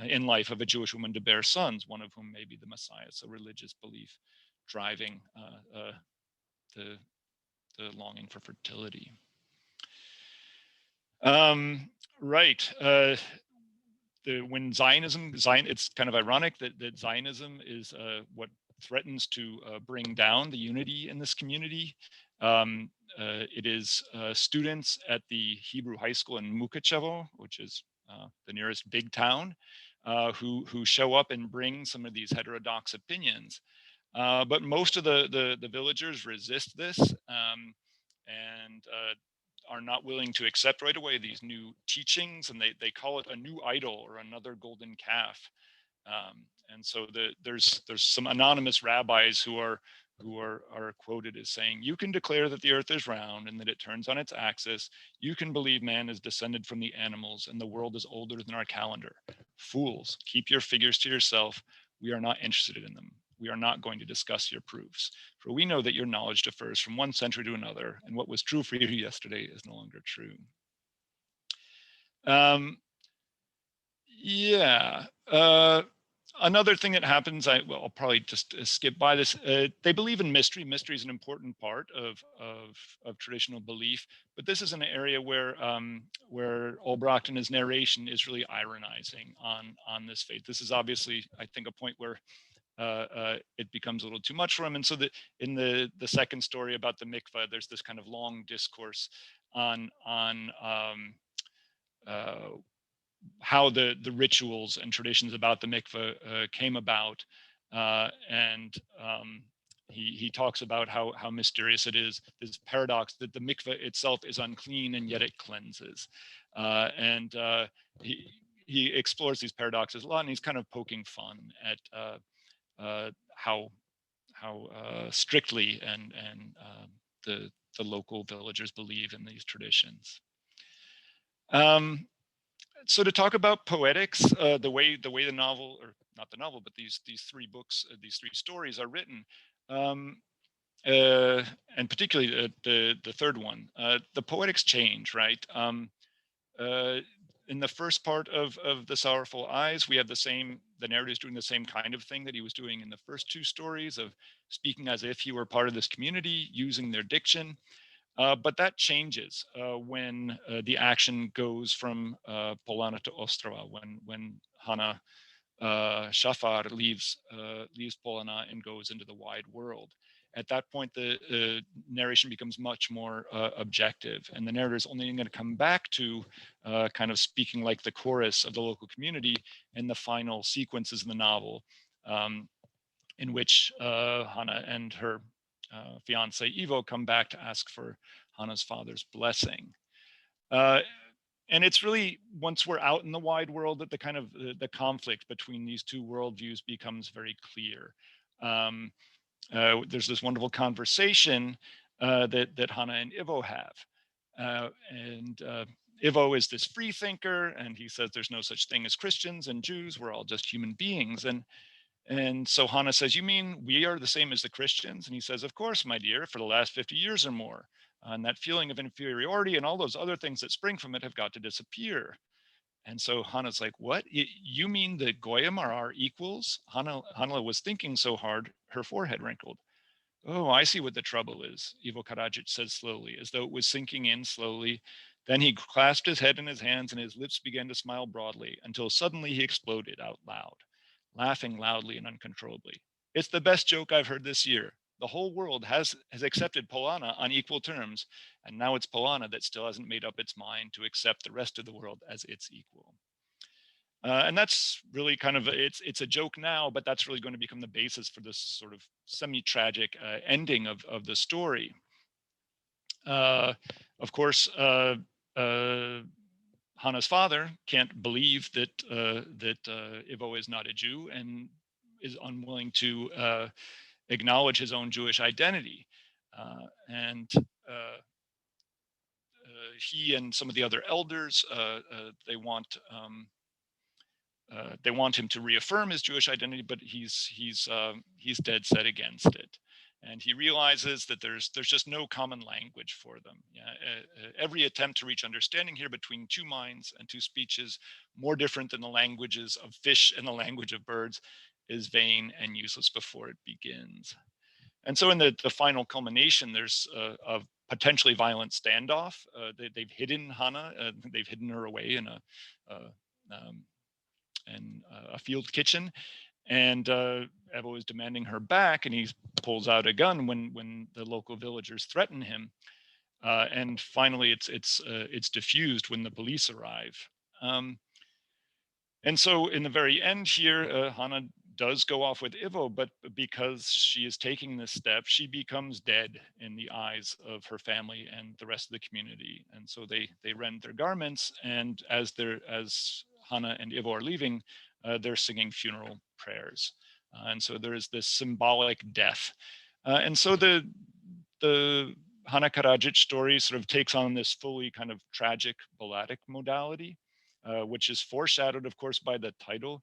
Speaker 3: in life of a Jewish woman to bear sons, one of whom may be the Messiah. So religious belief driving the longing for fertility. When Zionism, it's kind of ironic that Zionism is what threatens to bring down the unity in this community. It is students at the Hebrew high school in Mukachevo, which is the nearest big town, who show up and bring some of these heterodox opinions. But most of the villagers resist this and are not willing to accept right away these new teachings, and they call it a new idol or another golden calf. And so there's some anonymous rabbis who are quoted as saying, "You can declare that the earth is round and that it turns on its axis. You can believe man is descended from the animals and the world is older than our calendar. Fools, keep your figures to yourself. We are not interested in them. We are not going to discuss your proofs. For we know that your knowledge differs from one century to another, and what was true for you yesterday is no longer true." Yeah. Another thing that happens, I'll probably just skip by this. They believe in mystery. Mystery is an important part of traditional belief, but this is an area where Obracht in his narration is really ironizing on this faith. This is obviously, I think, a point where it becomes a little too much for him. And so in the second story about the mikveh, there's this kind of long discourse on how the rituals and traditions about the mikveh came about, and he talks about how mysterious it is, this paradox that the mikveh itself is unclean and yet it cleanses, and he explores these paradoxes a lot, and he's kind of poking fun at how strictly and the local villagers believe in these traditions. So to talk about poetics, the way the novel, or not the novel, but these three books, these three stories are written, and particularly the third one, the Poetics Change, right? In the first part of the Sorrowful Eyes, we have the narrator is doing the same kind of thing that he was doing in the first two stories, of speaking as if he were part of this community, using their diction. But that changes when the action goes from Polana to Ostrava, when Hana Shafar leaves Polana and goes into the wide world. At that point, the narration becomes much more objective, and the narrator is only going to come back to kind of speaking like the chorus of the local community in the final sequences in the novel, in which Hana and her fiance Ivo come back to ask for Hana's father's blessing. And it's really, once we're out in the wide world, that the kind of the conflict between these two worldviews becomes very clear. There's this wonderful conversation that Hana and Ivo have. And Ivo is this free thinker, and he says there's no such thing as Christians and Jews, we're all just human beings. And so Hana says, "You mean we are the same as the Christians?" And he says, "Of course, my dear, for the last 50 years or more. And that feeling of inferiority and all those other things that spring from it have got to disappear." And so Hana's like, "What? You mean the Goyim are our equals?" Hana was thinking so hard, her forehead wrinkled. "Oh, I see what the trouble is," Ivo Karadzic says slowly, as though it was sinking in slowly. Then he clasped his head in his hands and his lips began to smile broadly, until suddenly he exploded out loud, laughing loudly and uncontrollably. "It's the best joke I've heard this year. The whole world has accepted Polana on equal terms, and now it's Polana that still hasn't made up its mind to accept the rest of the world as its equal." And that's really kind of, it's a joke now, but that's really going to become the basis for this sort of semi-tragic ending of the story. Of course, Hana's father can't believe that Ivo is not a Jew and is unwilling to acknowledge his own Jewish identity. And he and some of the other elders, they want him to reaffirm his Jewish identity, but he's dead set against it. And he realizes that there's just no common language for them. Every attempt to reach understanding here between two minds and two speeches more different than the languages of fish and the language of birds is vain and useless before it begins. And so in the final culmination, there's a potentially violent standoff. They've hidden Hana, they've hidden her away in a field kitchen, and Evo is demanding her back, and he pulls out a gun when the local villagers threaten him, and finally it's diffused when the police arrive. And so in the very end here, Hana does go off with Ivo, but because she is taking this step, she becomes dead in the eyes of her family and the rest of the community. And so they rend their garments, and as Hana and Ivo are leaving, they're singing funeral prayers. And so there is this symbolic death. And so the Hana Karadzic story sort of takes on this fully kind of tragic balladic modality, which is foreshadowed, of course, by the title.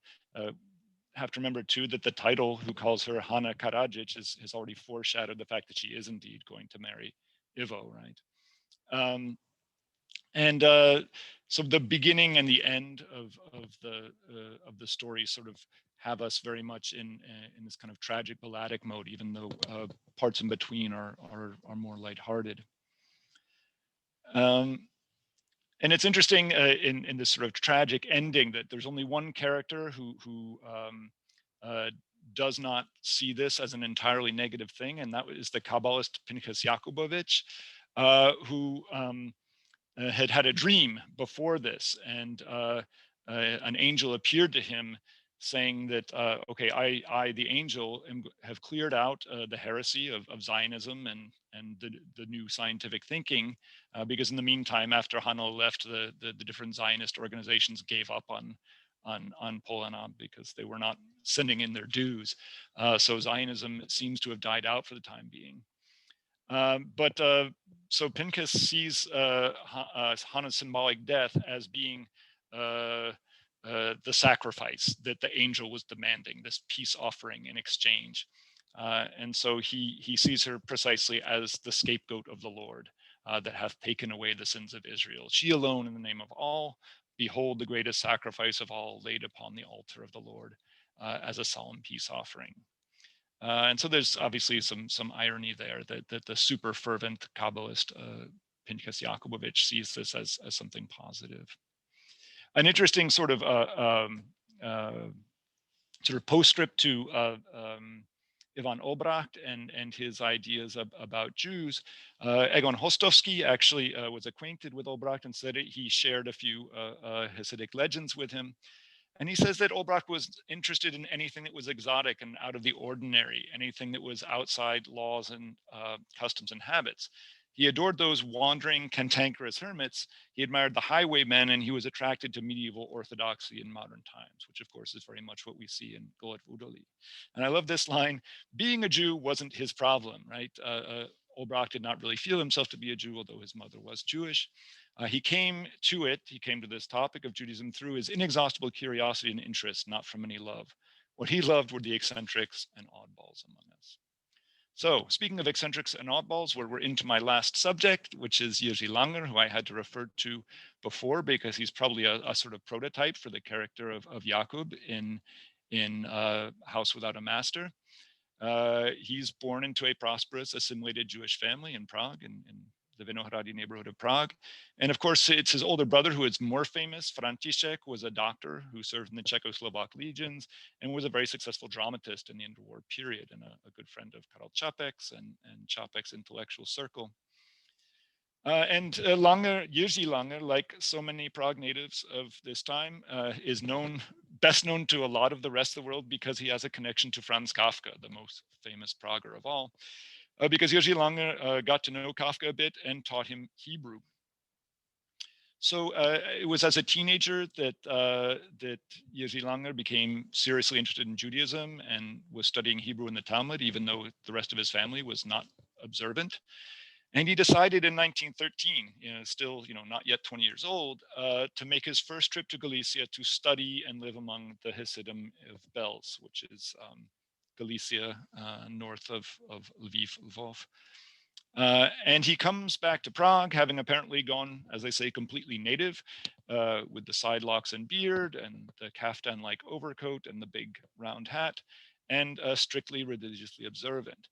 Speaker 3: Have to remember too that the title, who calls her Hana Karadzic, has already foreshadowed the fact that she is indeed going to marry Ivo, right? So the beginning and the end of the story sort of have us very much in this kind of tragic balladic mode, even though parts in between are more lighthearted. And it's interesting in this sort of tragic ending that there's only one character who does not see this as an entirely negative thing, and that is the Kabbalist Pinchas Jakubowicz, who had had a dream before this, and an angel appeared to him saying that, okay, I the angel, have cleared out the heresy of Zionism and the new scientific thinking, because in the meantime, after Hana left, the different Zionist organizations gave up on Polana because they were not sending in their dues. So Zionism seems to have died out for the time being. So Pinchas sees Hana's symbolic death as being the sacrifice that the angel was demanding, this peace offering in exchange. And so he sees her precisely as the scapegoat of the Lord, that hath taken away the sins of Israel. She alone in the name of all, behold the greatest sacrifice of all laid upon the altar of the Lord, as a solemn peace offering. And so there's obviously some irony there that the super fervent Kabbalist Pinchas Jakubowicz sees this as something positive. An interesting sort of postscript to Ivan Olbracht and his ideas about Jews. Egon Hostovský actually was acquainted with Obracht and said he shared a few Hasidic legends with him. And he says that Obracht was interested in anything that was exotic and out of the ordinary, anything that was outside laws and customs and habits. He adored those wandering, cantankerous hermits. He admired the highwaymen, and he was attracted to medieval orthodoxy in modern times, which of course is very much what we see in Golet Udoli. And I love this line: being a Jew wasn't his problem, right? Obracht did not really feel himself to be a Jew, although his mother was Jewish. He came to this topic of Judaism through his inexhaustible curiosity and interest, not from any love. What he loved were the eccentrics and oddballs among us. So speaking of eccentrics and oddballs, we're into my last subject, which is Jiří Langer, who I had to refer to before because he's probably a sort of prototype for the character of Jakub in House Without a Master. He's born into a prosperous, assimilated Jewish family in Prague, in the Vinohrady neighborhood of Prague. And of course, it's his older brother who is more famous. František was a doctor who served in the Czechoslovak legions and was a very successful dramatist in the interwar period, and a good friend of Karel Čapek's and Čapek's intellectual circle. Langer, Jiří Langer, like so many Prague natives of this time, is best known to a lot of the rest of the world because he has a connection to Franz Kafka, the most famous Prager of all. Because Jiří Langer got to know Kafka a bit and taught him Hebrew. So it was as a teenager that Jiří Langer became seriously interested in Judaism and was studying Hebrew in the Talmud, even though the rest of his family was not observant. And he decided in 1913, still not yet 20 years old, to make his first trip to Galicia to study and live among the Hasidim of Belz, which is Galicia, north of Lvov. And he comes back to Prague, having apparently gone, as they say, completely native, with the side locks and beard and the kaftan-like overcoat and the big round hat, and strictly religiously observant.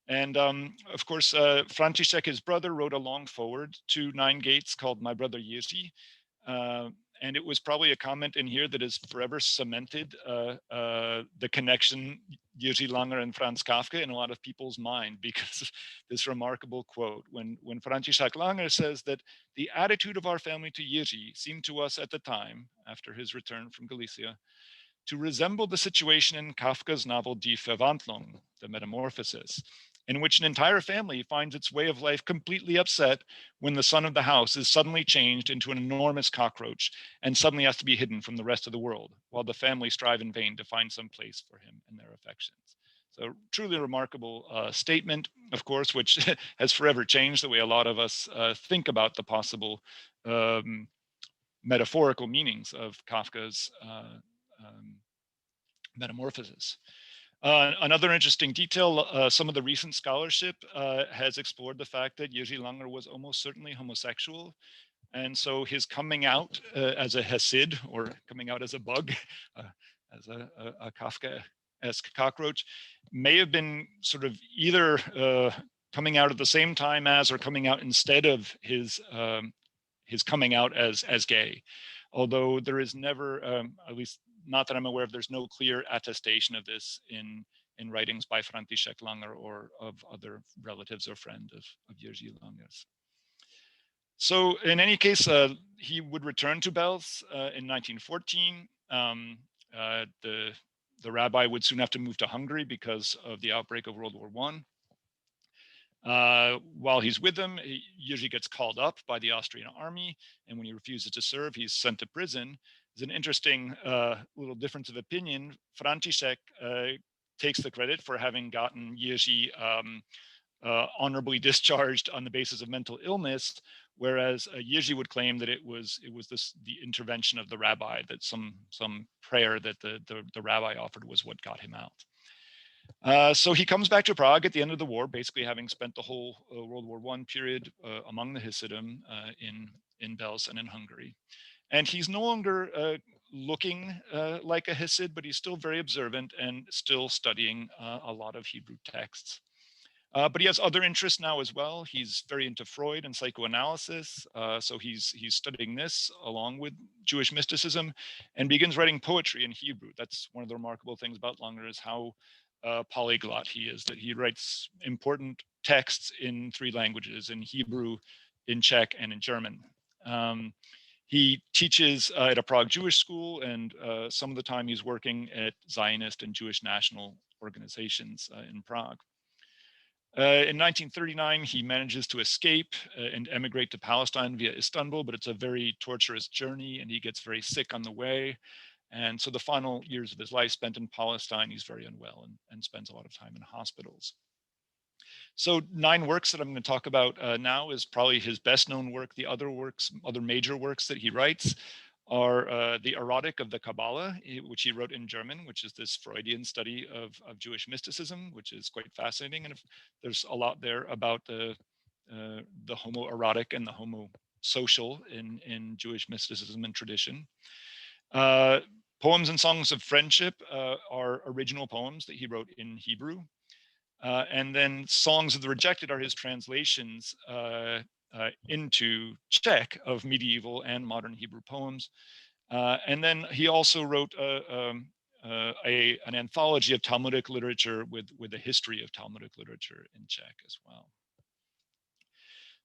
Speaker 3: And of course, František, his brother, wrote a long foreword to Nine Gates called My Brother Jiří. And it was probably a comment in here that has forever cemented the connection Jiří Langer and Franz Kafka in a lot of people's mind, because this remarkable quote, when František Langer says that the attitude of our family to Jiří seemed to us at the time, after his return from Galicia, to resemble the situation in Kafka's novel Die Verwandlung, The Metamorphosis, in which an entire family finds its way of life completely upset when the son of the house is suddenly changed into an enormous cockroach and suddenly has to be hidden from the rest of the world, while the family strive in vain to find some place for him in their affections. So truly remarkable statement, of course, which has forever changed the way a lot of us think about the possible metaphorical meanings of Kafka's Metamorphosis. Another interesting detail, some of the recent scholarship has explored the fact that Jiří Langer was almost certainly homosexual. And so his coming out as a Hasid, or coming out as a bug, as a Kafka-esque cockroach, may have been sort of either coming out at the same time as or coming out instead of his coming out as gay. Although there is never, at least not that I'm aware of, there's no clear attestation of this in writings by František Langer or of other relatives or friends of Jiří Langer's. So in any case, he would return to Belz in 1914. The rabbi would soon have to move to Hungary because of the outbreak of World War I. While he's with them, Jiří gets called up by the Austrian army, and when he refuses to serve, he's sent to prison. There's an interesting little difference of opinion. František takes the credit for having gotten Jiří honorably discharged on the basis of mental illness, whereas Jiří would claim that it was the intervention of the rabbi, that some prayer that the rabbi offered was what got him out. So he comes back to Prague at the end of the war, basically having spent the whole World War I period among the Hasidim in Belz and in Hungary. And he's no longer looking like a Hasid, but he's still very observant and still studying a lot of Hebrew texts. But he has other interests now as well. He's very into Freud and psychoanalysis. So he's studying this along with Jewish mysticism and begins writing poetry in Hebrew. That's one of the remarkable things about Langer, is how polyglot he is, that he writes important texts in 3 languages, in Hebrew, in Czech, and in German. He teaches at a Prague Jewish school, and some of the time he's working at Zionist and Jewish national organizations in Prague. In 1939, he manages to escape and emigrate to Palestine via Istanbul, but it's a very torturous journey, and he gets very sick on the way. And so the final years of his life spent in Palestine, he's very unwell and spends a lot of time in hospitals. So 9 works that I'm going to talk about now is probably his best known work. The other major works that he writes are the Erotic of the Kabbalah, which he wrote in German, which is this Freudian study of Jewish mysticism, which is quite fascinating. And there's a lot there about the homoerotic and the homosocial in Jewish mysticism and tradition. Poems and Songs of Friendship are original poems that he wrote in Hebrew. And then Songs of the Rejected are his translations into Czech of medieval and modern Hebrew poems. And then he also wrote an anthology of Talmudic literature with a history of Talmudic literature in Czech as well.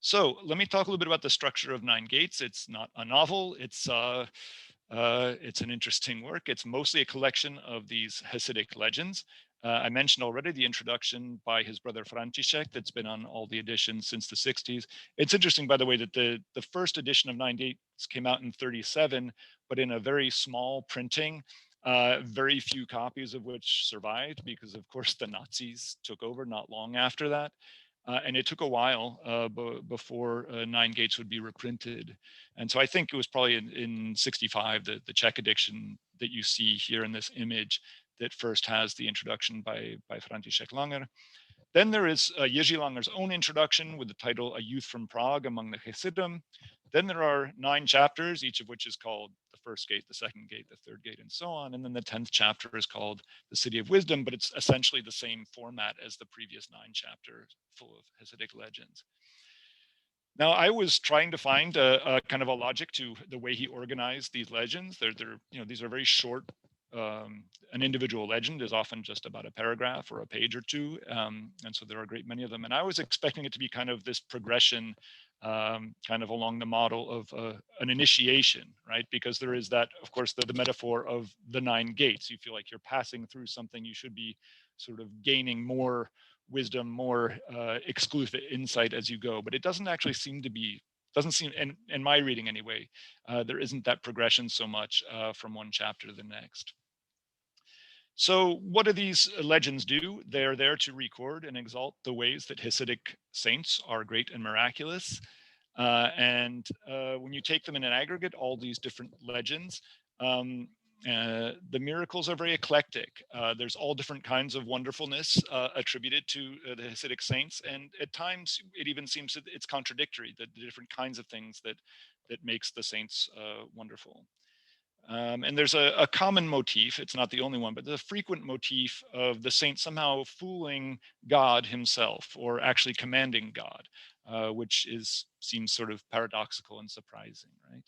Speaker 3: So let me talk a little bit about the structure of 9 Gates. It's not a novel. It's an interesting work. It's mostly a collection of these Hasidic legends. I mentioned already the introduction by his brother František that's been on all the editions since the 60s. It's interesting, by the way, that the first edition of 9 Gates came out in 1937, but in a very small printing, very few copies of which survived because, of course, the Nazis took over not long after that. And it took a while before 9 Gates would be reprinted. And so I think it was probably in 65, the Czech edition that you see here in this image that first has the introduction by František Langer. Then there is Jiří Langer's own introduction with the title A Youth from Prague Among the Hasidim. Then there are 9 chapters, each of which is called the first gate, the second gate, the third gate, and so on. And then the 10th chapter is called The City of Wisdom, but it's essentially the same format as the previous 9 chapters, full of Hasidic legends. Now, I was trying to find a kind of a logic to the way he organized these legends. These are very short. An individual legend is often just about a paragraph or a page or 2. And so there are a great many of them. And I was expecting it to be kind of this progression kind of along the model of an initiation, right? Because there is that, of course, the metaphor of the 9 gates. You feel like you're passing through something, you should be sort of gaining more wisdom, more exclusive insight as you go, but it doesn't actually seem to be, doesn't seem, in my reading anyway, there isn't that progression so much from one chapter to the next. So what do these legends do? They're there to record and exalt the ways that Hasidic saints are great and miraculous. And when you take them in an aggregate, all these different legends, the miracles are very eclectic. There's all different kinds of wonderfulness attributed to the Hasidic saints. And at times it even seems that it's contradictory, that the different kinds of things that makes the saints wonderful. And there's a common motif, it's not the only one, but the frequent motif of the saint somehow fooling God himself, or actually commanding God, which seems sort of paradoxical and surprising, right?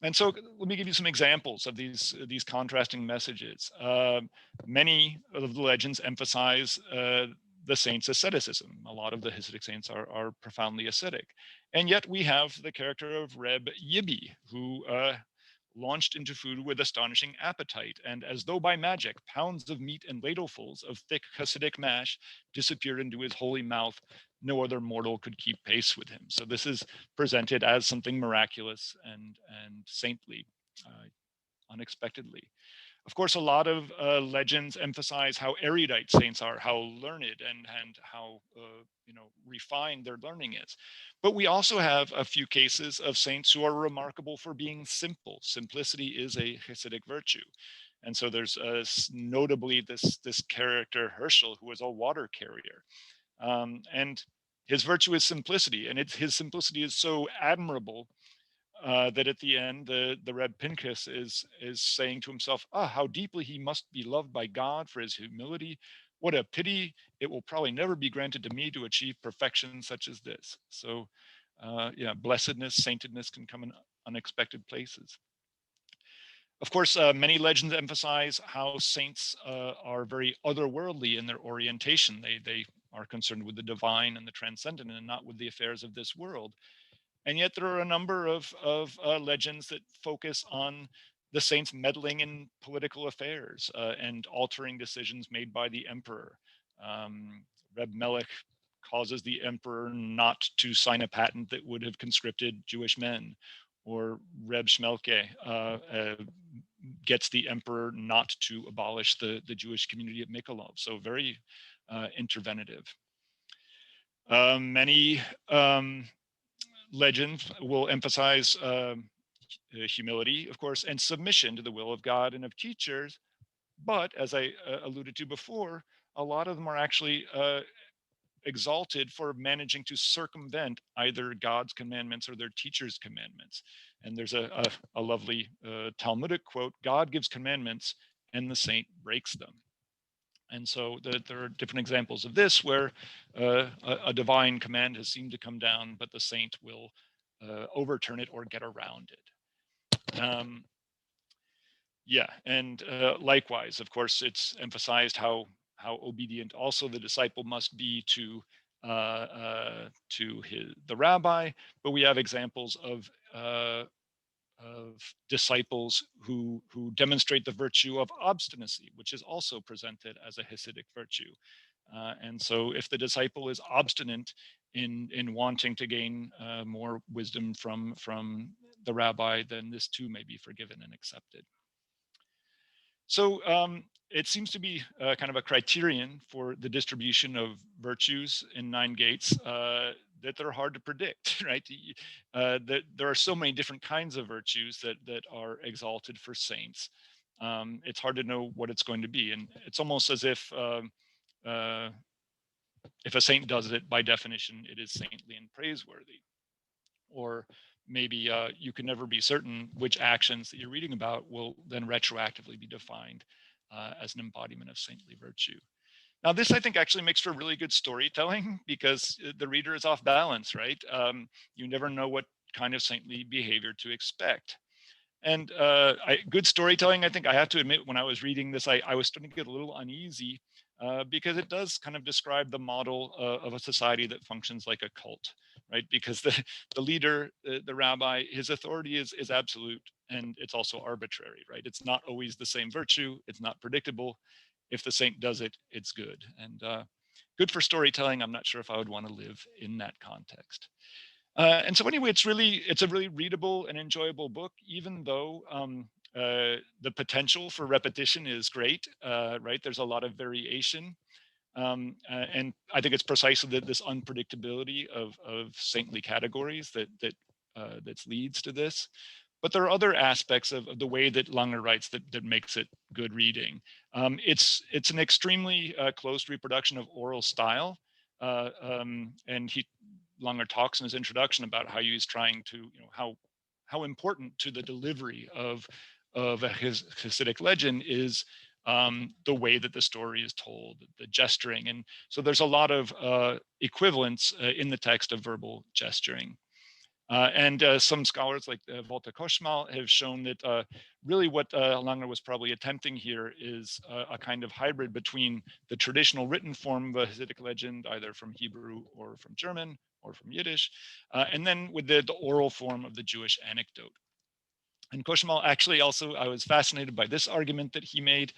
Speaker 3: And so let me give you some examples of these contrasting messages. Many of the legends emphasize the saints' asceticism. A lot of the Hasidic saints are profoundly ascetic. And yet we have the character of Reb Yibi, who launched into food with astonishing appetite, and as though by magic, pounds of meat and ladlefuls of thick Hasidic mash disappeared into his holy mouth. No other mortal could keep pace with him. So this is presented as something miraculous and saintly, unexpectedly. Of course, a lot of legends emphasize how erudite saints are, how learned and how refined their learning is. But we also have a few cases of saints who are remarkable for being simple. Simplicity is a Hasidic virtue. And so there's notably this character Herschel, who was a water carrier. And his virtue is simplicity, and his simplicity is so admirable that at the end, the Reb Pinchas is saying to himself, how deeply he must be loved by God for his humility. What a pity, it will probably never be granted to me to achieve perfection such as this. So yeah, blessedness, saintedness can come in unexpected places. Of course, many legends emphasize how saints are very otherworldly in their orientation. They are concerned with the divine and the transcendent and not with the affairs of this world. And yet there are a number of legends that focus on the saints meddling in political affairs and altering decisions made by the emperor. Reb Melech causes the emperor not to sign a patent that would have conscripted Jewish men, or Reb Shmelke gets the emperor not to abolish the Jewish community at Mikolov. So very interventive. Many legends will emphasize humility, of course, and submission to the will of God and of teachers. But as I alluded to before, a lot of them are actually exalted for managing to circumvent either God's commandments or their teachers' commandments. And there's a lovely Talmudic quote: God gives commandments and the saint breaks them. And so there are different examples of this where a divine command has seemed to come down, but the saint will overturn it or get around it. Yeah, and likewise, of course, it's emphasized how obedient also the disciple must be to the rabbi. But we have examples of disciples who demonstrate the virtue of obstinacy, which is also presented as a Hasidic virtue. And so if the disciple is obstinate in wanting to gain more wisdom from the rabbi, then this too may be forgiven and accepted. So it seems to be kind of a criterion for the distribution of virtues in 9 gates that they're hard to predict, right? That there are so many different kinds of virtues that are exalted for saints. It's hard to know what it's going to be. And it's almost as if a saint does it, by definition, it is saintly and praiseworthy. Or maybe you can never be certain which actions that you're reading about will then retroactively be defined as an embodiment of saintly virtue. Now, this, I think, actually makes for really good storytelling because the reader is off balance, right? You never know what kind of saintly behavior to expect. And good storytelling, I think I have to admit, when I was reading this, I was starting to get a little uneasy because it does kind of describe the model of a society that functions like a cult, right? Because the leader, the rabbi, his authority is absolute, and it's also arbitrary, right? It's not always the same virtue. It's not predictable. If the saint does it, it's good. And good for storytelling. I'm not sure if I would want to live in that context. And so anyway, it's a really readable and enjoyable book, even though the potential for repetition is great, right? There's a lot of variation. And I think it's precisely this unpredictability of saintly categories that leads to this. But there are other aspects of the way that Langer writes that makes it good reading. It's an extremely close reproduction of oral style, and Langer talks in his introduction about how he's trying to, how important to the delivery of his Hasidic legend is the way that the story is told, the gesturing. And so there's a lot of equivalence in the text of verbal gesturing. And some scholars like Walter Koschmal have shown that really what Langer was probably attempting here is a kind of hybrid between the traditional written form of a Hasidic legend, either from Hebrew or from German or from Yiddish, and then with the oral form of the Jewish anecdote. And Koschmal actually also, I was fascinated by this argument that he made,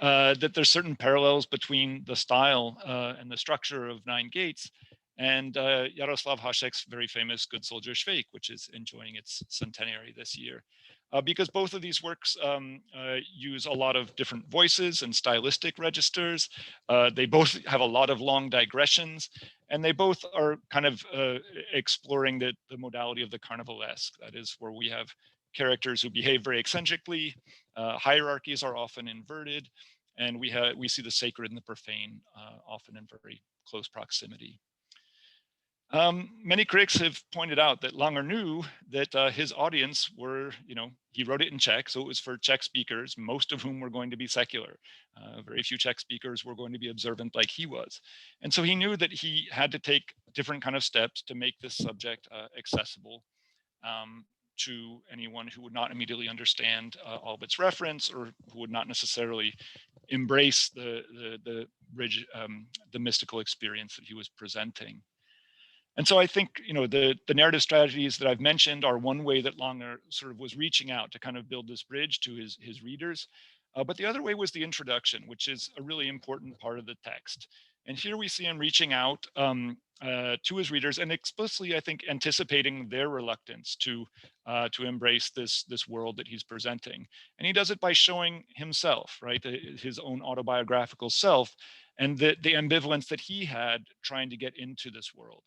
Speaker 3: that there's certain parallels between the style and the structure of Nine Gates and Jaroslav Hašek's very famous Good Soldier Švejk, which is enjoying its centenary this year. Because both of these works use a lot of different voices and stylistic registers. They both have a lot of long digressions, and they both are kind of exploring the modality of the carnivalesque. That is, where we have characters who behave very eccentrically, hierarchies are often inverted, and we see the sacred and the profane often in very close proximity. Many critics have pointed out that Langer knew that his audience were, he wrote it in Czech, so it was for Czech speakers, most of whom were going to be secular. Very few Czech speakers were going to be observant like he was. And so he knew that he had to take different kind of steps to make this subject accessible to anyone who would not immediately understand all of its reference, or who would not necessarily embrace the mystical experience that he was presenting. And so I think, the narrative strategies that I've mentioned are one way that Langer sort of was reaching out to kind of build this bridge to his readers. But the other way was the introduction, which is a really important part of the text. And here we see him reaching out to his readers and explicitly, I think, anticipating their reluctance to embrace this world that he's presenting. And he does it by showing himself, right, his own autobiographical self, and the ambivalence that he had trying to get into this world.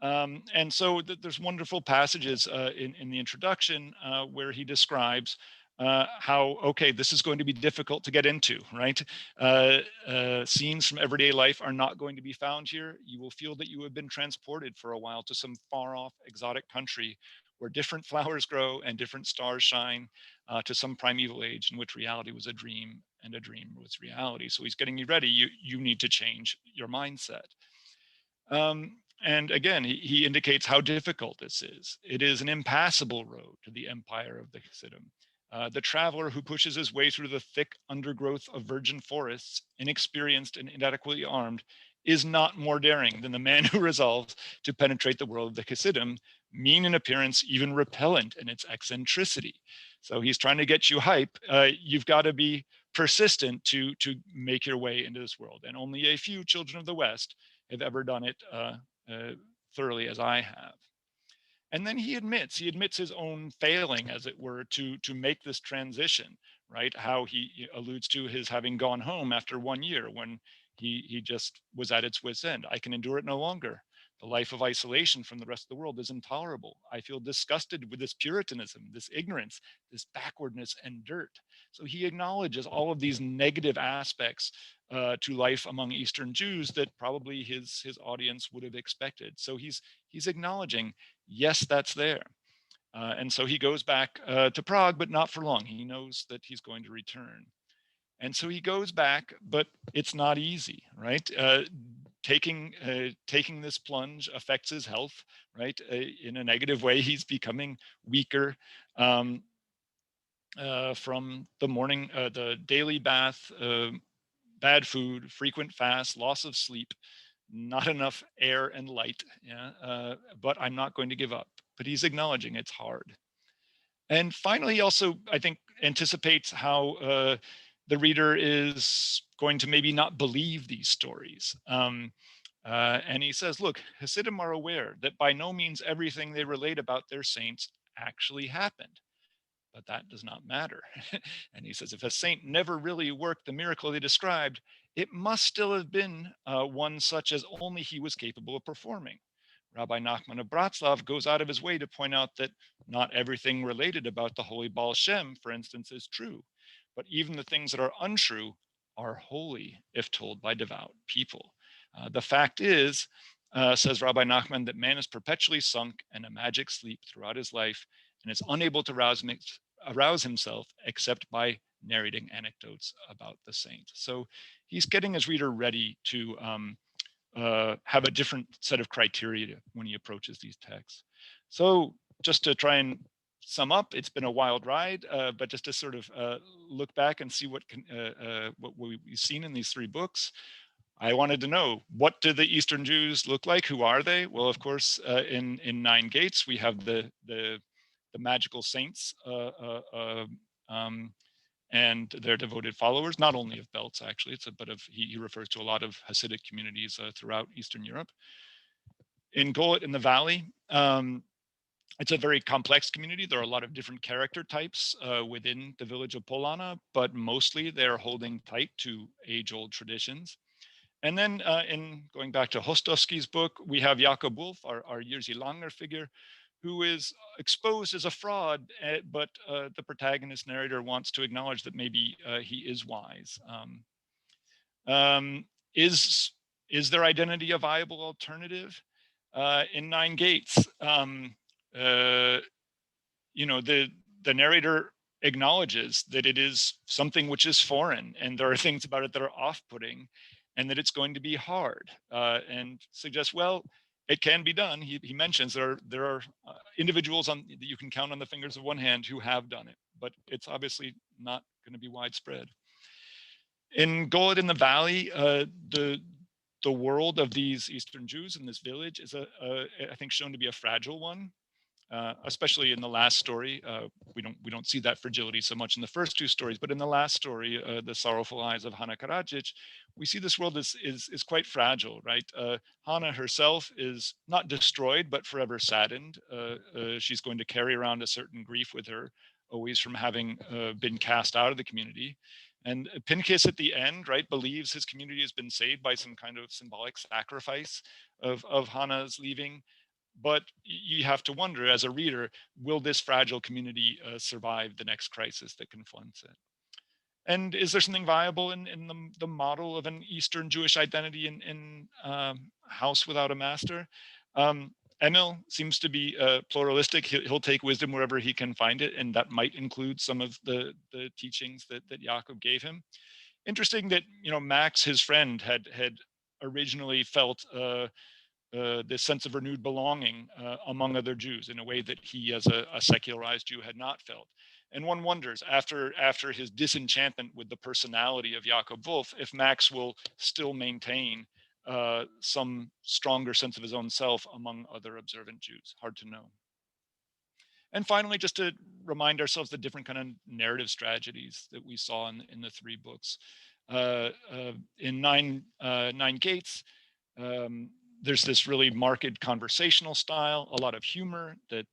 Speaker 3: And so there's wonderful passages in the introduction where he describes how, okay, this is going to be difficult to get into, right? Scenes from everyday life are not going to be found here. You will feel that you have been transported for a while to some far off exotic country where different flowers grow and different stars shine, to some primeval age in which reality was a dream and a dream was reality. So he's getting you ready. You need to change your mindset. And again, he indicates how difficult this is. It is an impassable road to the empire of the Hasidim. The traveler who pushes his way through the thick undergrowth of virgin forests, inexperienced and inadequately armed, is not more daring than the man who resolves to penetrate the world of the Hasidim, mean in appearance, even repellent in its eccentricity. So he's trying to get you hype. You've got to be persistent to make your way into this world. And only a few children of the West have ever done it thoroughly as I have. And then he admits his own failing, as it were, to make this transition, right? How he alludes to his having gone home after 1 year when he just was at its wit's end. I can endure it no longer. The life of isolation from the rest of the world is intolerable. I feel disgusted with this puritanism, this ignorance, this backwardness and dirt. So he acknowledges all of these negative aspects to life among Eastern Jews that probably his audience would have expected. So he's acknowledging, yes, that's there. And so he goes back to Prague, but not for long. He knows that he's going to return. And so he goes back, but it's not easy, right? Taking this plunge affects his health, right? In a negative way, he's becoming weaker from the morning, the daily bath, bad food, frequent fasts, loss of sleep. not enough air and light, yeah, but I'm not going to give up. But he's acknowledging it's hard. And finally, he also, I think, anticipates how the reader is going to maybe not believe these stories. And he says, look, Hasidim are aware that by no means everything they relate about their saints actually happened, but that does not matter. And he says, if a saint never really worked the miracle they described, it must still have been one such as only he was capable of performing. Rabbi Nachman of Bratslav goes out of his way to point out that not everything related about the holy Baal Shem, for instance, is true, but even the things that are untrue are holy if told by devout people. The fact is, says Rabbi Nachman, that man is perpetually sunk in a magic sleep throughout his life and is unable to arouse himself except by narrating anecdotes about the saint. So he's getting his reader ready to have a different set of criteria when he approaches these texts. So just to try and sum up, it's been a wild ride, but just to sort of look back and see what we've seen in these three books. I wanted to know, what do the Eastern Jews look like? Who are they? Well, of course, in Nine Gates, we have the magical saints and their devoted followers, not only of Belts, actually, but he refers to a lot of Hasidic communities throughout Eastern Europe. In Golet in the Valley, it's a very complex community. There are a lot of different character types within the village of Polana, but mostly they're holding tight to age-old traditions. And then in going back to Hostovsky's book, we have Jakob Wolf, our Jiří Langer figure, who is exposed as a fraud, but the protagonist narrator wants to acknowledge that maybe he is wise. Is their identity a viable alternative? In Nine Gates, you know, the narrator acknowledges that it is something which is foreign, and there are things about it that are off-putting, and that it's going to be hard, and suggests, well, it can be done. He mentions there are individuals that you can count on the fingers of one hand who have done it, but it's obviously not going to be widespread. In Golet in the Valley, the world of these Eastern Jews in this village is I think shown to be a fragile one. Especially in the last story, we don't see that fragility so much in the first two stories, but in the last story, the Sorrowful Eyes of Hana Karadzic, we see this world is quite fragile, right? Hana herself is not destroyed, but forever saddened. She's going to carry around a certain grief with her, always from having been cast out of the community. And Pinchas at the end, right, believes his community has been saved by some kind of symbolic sacrifice of Hana's leaving. But you have to wonder, as a reader, will this fragile community survive the next crisis that confronts it? And is there something viable in the model of an Eastern Jewish identity in House Without a Master? Emil seems to be pluralistic. He'll take wisdom wherever he can find it, and that might include some of the teachings that Jakob gave him. Interesting that, you know, Max, his friend, had originally felt this sense of renewed belonging among other Jews in a way that he, as a secularized Jew, had not felt. And one wonders, after his disenchantment with the personality of Jakob Wolf, if Max will still maintain some stronger sense of his own self among other observant Jews. Hard to know. And finally, just to remind ourselves the different kind of narrative strategies that we saw in the three books. In Nine Gates, there's this really marked conversational style, a lot of humor that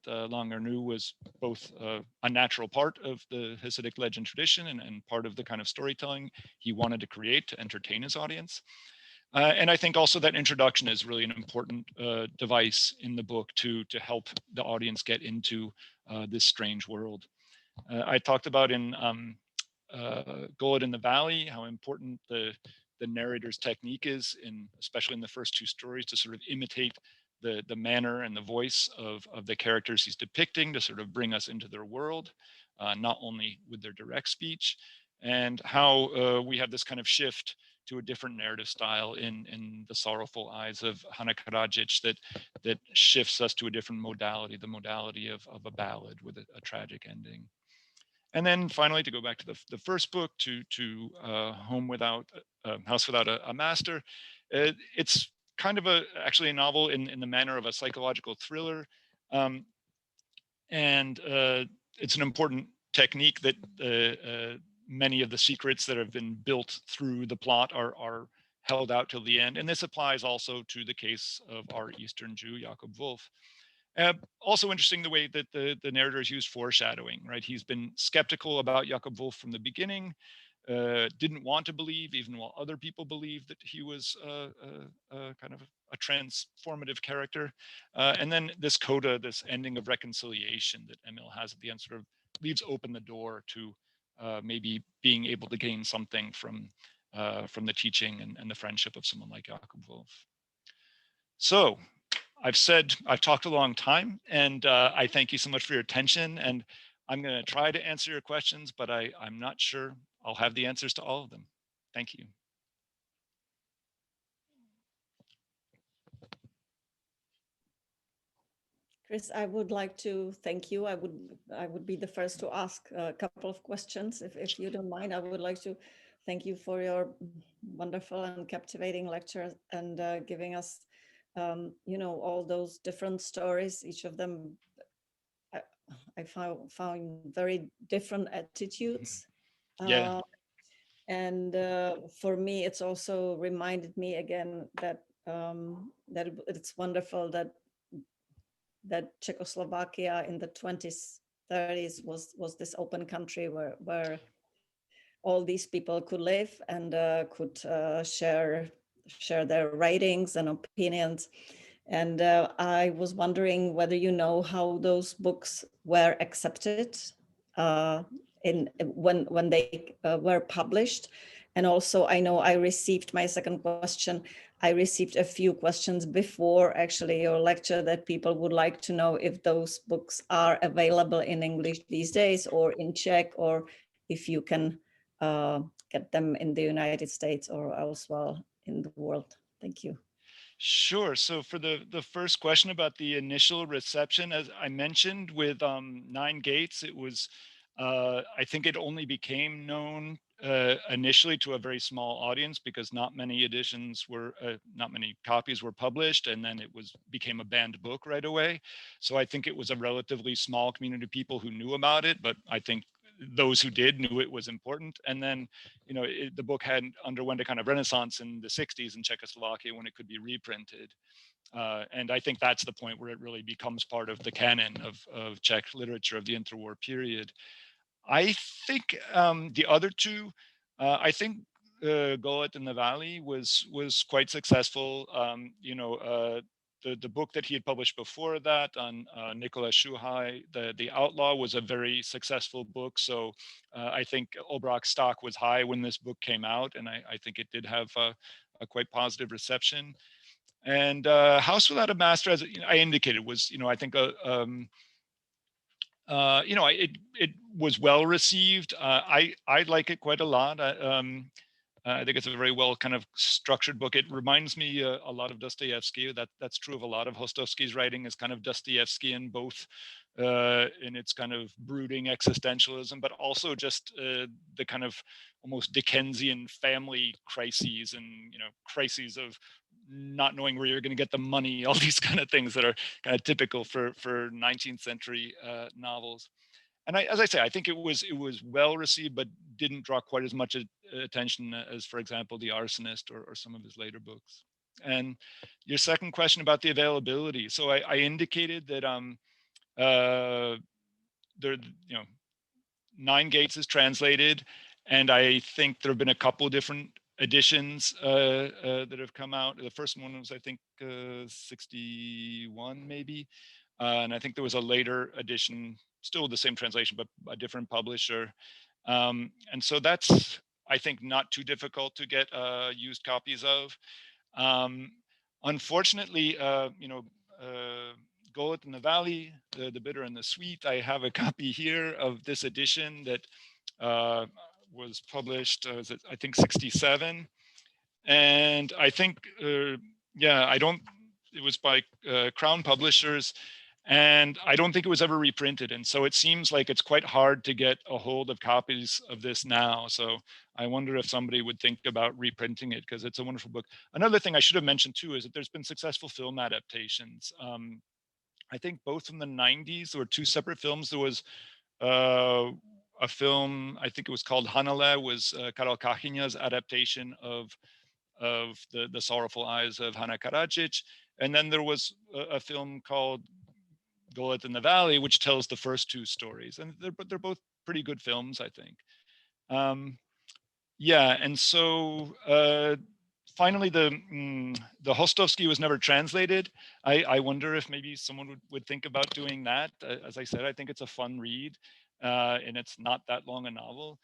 Speaker 3: Langer knew was both a natural part of the Hasidic legend tradition and part of the kind of storytelling he wanted to create to entertain his audience. And I think also that introduction is really an important device in the book to help the audience get into this strange world. I talked about in Golet in the Valley how important the narrator's technique is, especially in the first two stories, to sort of imitate the manner and the voice of the characters he's depicting, to sort of bring us into their world, not only with their direct speech, and how we have this kind of shift to a different narrative style in the Sorrowful Eyes of Hana Karadzic that shifts us to a different modality, the modality of a ballad with a tragic ending. And then finally, to go back to the first book, to House Without a Master, it's kind of actually a novel in the manner of a psychological thriller, and it's an important technique that many of the secrets that have been built through the plot are held out till the end. And this applies also to the case of our Eastern Jew, Jakob Wolf. Also interesting the way that the narrator has used foreshadowing, right? He's been skeptical about Jakob Wolf from the beginning, didn't want to believe, even while other people believed that he was kind of a transformative character. And then this coda, this ending of reconciliation that Emil has at the end, sort of leaves open the door to maybe being able to gain something from the teaching and the friendship of someone like Jakob Wolf. So I've talked a long time, and I thank you so much for your attention, and I'm going to try to answer your questions, but I'm not sure I'll have the answers to all of them. Thank you.
Speaker 1: Chris, I would like to thank you. I would be the first to ask a couple of questions, if you don't mind. I would like to thank you for your wonderful and captivating lecture and giving us, all those different stories. Each of them, I found very different attitudes.
Speaker 3: Yeah.
Speaker 1: And for me, it's also reminded me again that that it's wonderful that Czechoslovakia in the 20s, 30s was this open country where all these people could live and could share their writings and opinions. And I was wondering whether you know how those books were accepted when they were published. And also, I know I received my second question. I received a few questions before actually your lecture that people would like to know if those books are available in English these days or in Czech, or if you can get them in the United States or elsewhere in the world. Thank you.
Speaker 3: Sure. So for the first question about the initial reception, as I mentioned with Nine Gates, it was, I think it only became known initially to a very small audience because not many copies were published, and then it became a banned book right away. So I think it was a relatively small community of people who knew about it, but I think those who did knew it was important. And then, the book had underwent a kind of renaissance in the 60s in Czechoslovakia when it could be reprinted. And I think that's the point where it really becomes part of the canon of Czech literature of the interwar period. I think the other two, I think Golet in the Valley was quite successful. The book that he had published before that on Nicholas Shuhai, the Outlaw, was a very successful book. So I think Obracht's stock was high when this book came out, and I think it did have a quite positive reception. And House Without a Master, as I indicated, was I think it was well received. I like it quite a lot. I think it's a very well kind of structured book. It reminds me a lot of Dostoevsky. That's true of a lot of Hostovsky's writing, is kind of Dostoevskian, both in its kind of brooding existentialism, but also just the kind of almost Dickensian family crises and crises of not knowing where you're going to get the money, all these kind of things that are kind of typical for 19th century novels. And as I say, I think it was well received, but didn't draw quite as much attention as, for example, The Arsonist or some of his later books. And your second question about the availability. So I indicated that Nine Gates is translated, and I think there have been a couple of different editions that have come out. The first one was, I think, 61 maybe. And I think there was a later edition, still the same translation, but a different publisher. And so that's, I think, not too difficult to get used copies of. Unfortunately, Golet in the Valley, the Bitter and the Sweet, I have a copy here of this edition that was published, I think 67. And I think, it was by Crown Publishers. And I don't think it was ever reprinted. And so it seems like it's quite hard to get a hold of copies of this now. So I wonder if somebody would think about reprinting it, because it's a wonderful book. Another thing I should have mentioned too is that there's been successful film adaptations. I think both from the 90s, there were two separate films. There was a film, I think it was called Hana, was Karel Kachyňa's adaptation of the Sorrowful Eyes of Hana Karadzic. And then there was a film called Golet in the Valley, which tells the first two stories, and they're both pretty good films, I think. Yeah, and so finally, the Hostovský was never translated. I wonder if maybe someone would think about doing that. As I said, I think it's a fun read, and it's not that long a novel.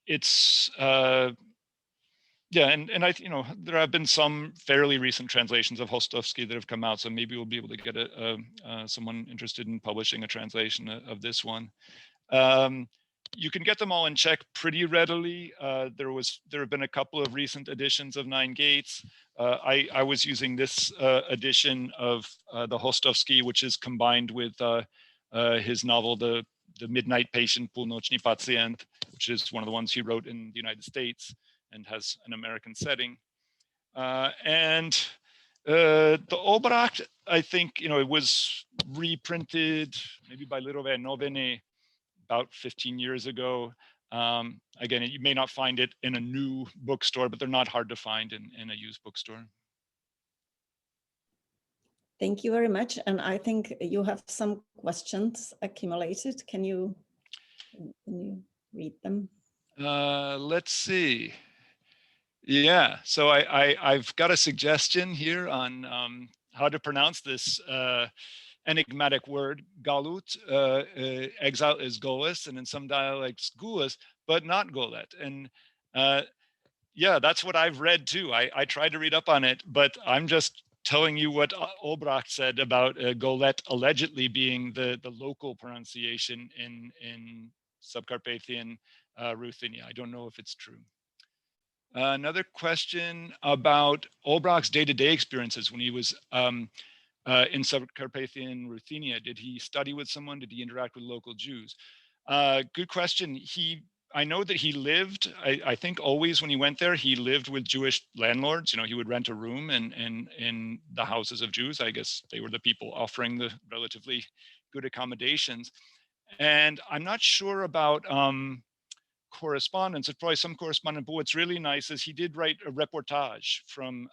Speaker 3: It's yeah, and I, there have been some fairly recent translations of Hostovský that have come out, so maybe we'll be able to get someone interested in publishing a translation of this one. You can get them all in Czech pretty readily. There have been a couple of recent editions of Nine Gates. I was using this edition of the Hostovský, which is combined with his novel, the Midnight Patient, Půlnoční pacient, which is one of the ones he wrote in the United States and has an American setting. And the Obracht, I think, it was reprinted maybe by Lidové noviny about 15 years ago. Again, you may not find it in a new bookstore, but they're not hard to find in a used bookstore.
Speaker 1: Thank you very much. And I think you have some questions accumulated. Can you read them?
Speaker 3: Let's see. Yeah, so I've got a suggestion here on how to pronounce this enigmatic word, galut. Exile is golis, and in some dialects gulis, but not golet. And yeah, that's what I've read too. I tried to read up on it, but I'm just telling you what Obracht said about Golet allegedly being the local pronunciation in Subcarpathian Ruthenia. I don't know if it's true. Another question about Obracht's day-to-day experiences when he was in Subcarpathian Ruthenia. Did he study with someone? Did he interact with local Jews? Good question. I know that he lived, I think always when he went there, he lived with Jewish landlords. He would rent a room in the houses of Jews. I guess they were the people offering the relatively good accommodations. And I'm not sure about correspondence. It's probably some correspondence, but what's really nice is he did write a reportage from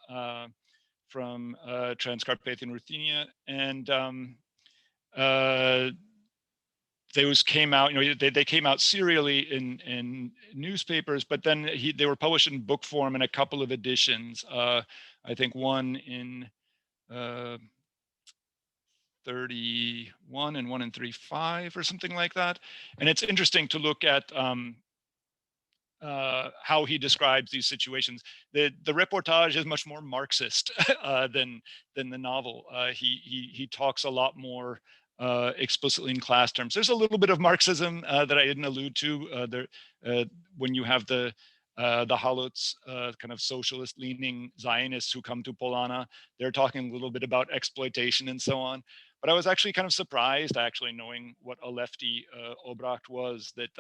Speaker 3: Transcarpathian Ruthenia, and those came out, they came out serially in newspapers, but then they were published in book form in a couple of editions. I think one in 31 and one in 35 or something like that. And it's interesting to look at how he describes these situations. The reportage is much more Marxist than the novel. He talks a lot more explicitly in class terms. There's a little bit of Marxism that I didn't allude to when you have the Haluts, kind of socialist-leaning Zionists who come to Polana. They're talking a little bit about exploitation and so on. But I was actually kind of surprised, actually, knowing what a lefty Obracht was, that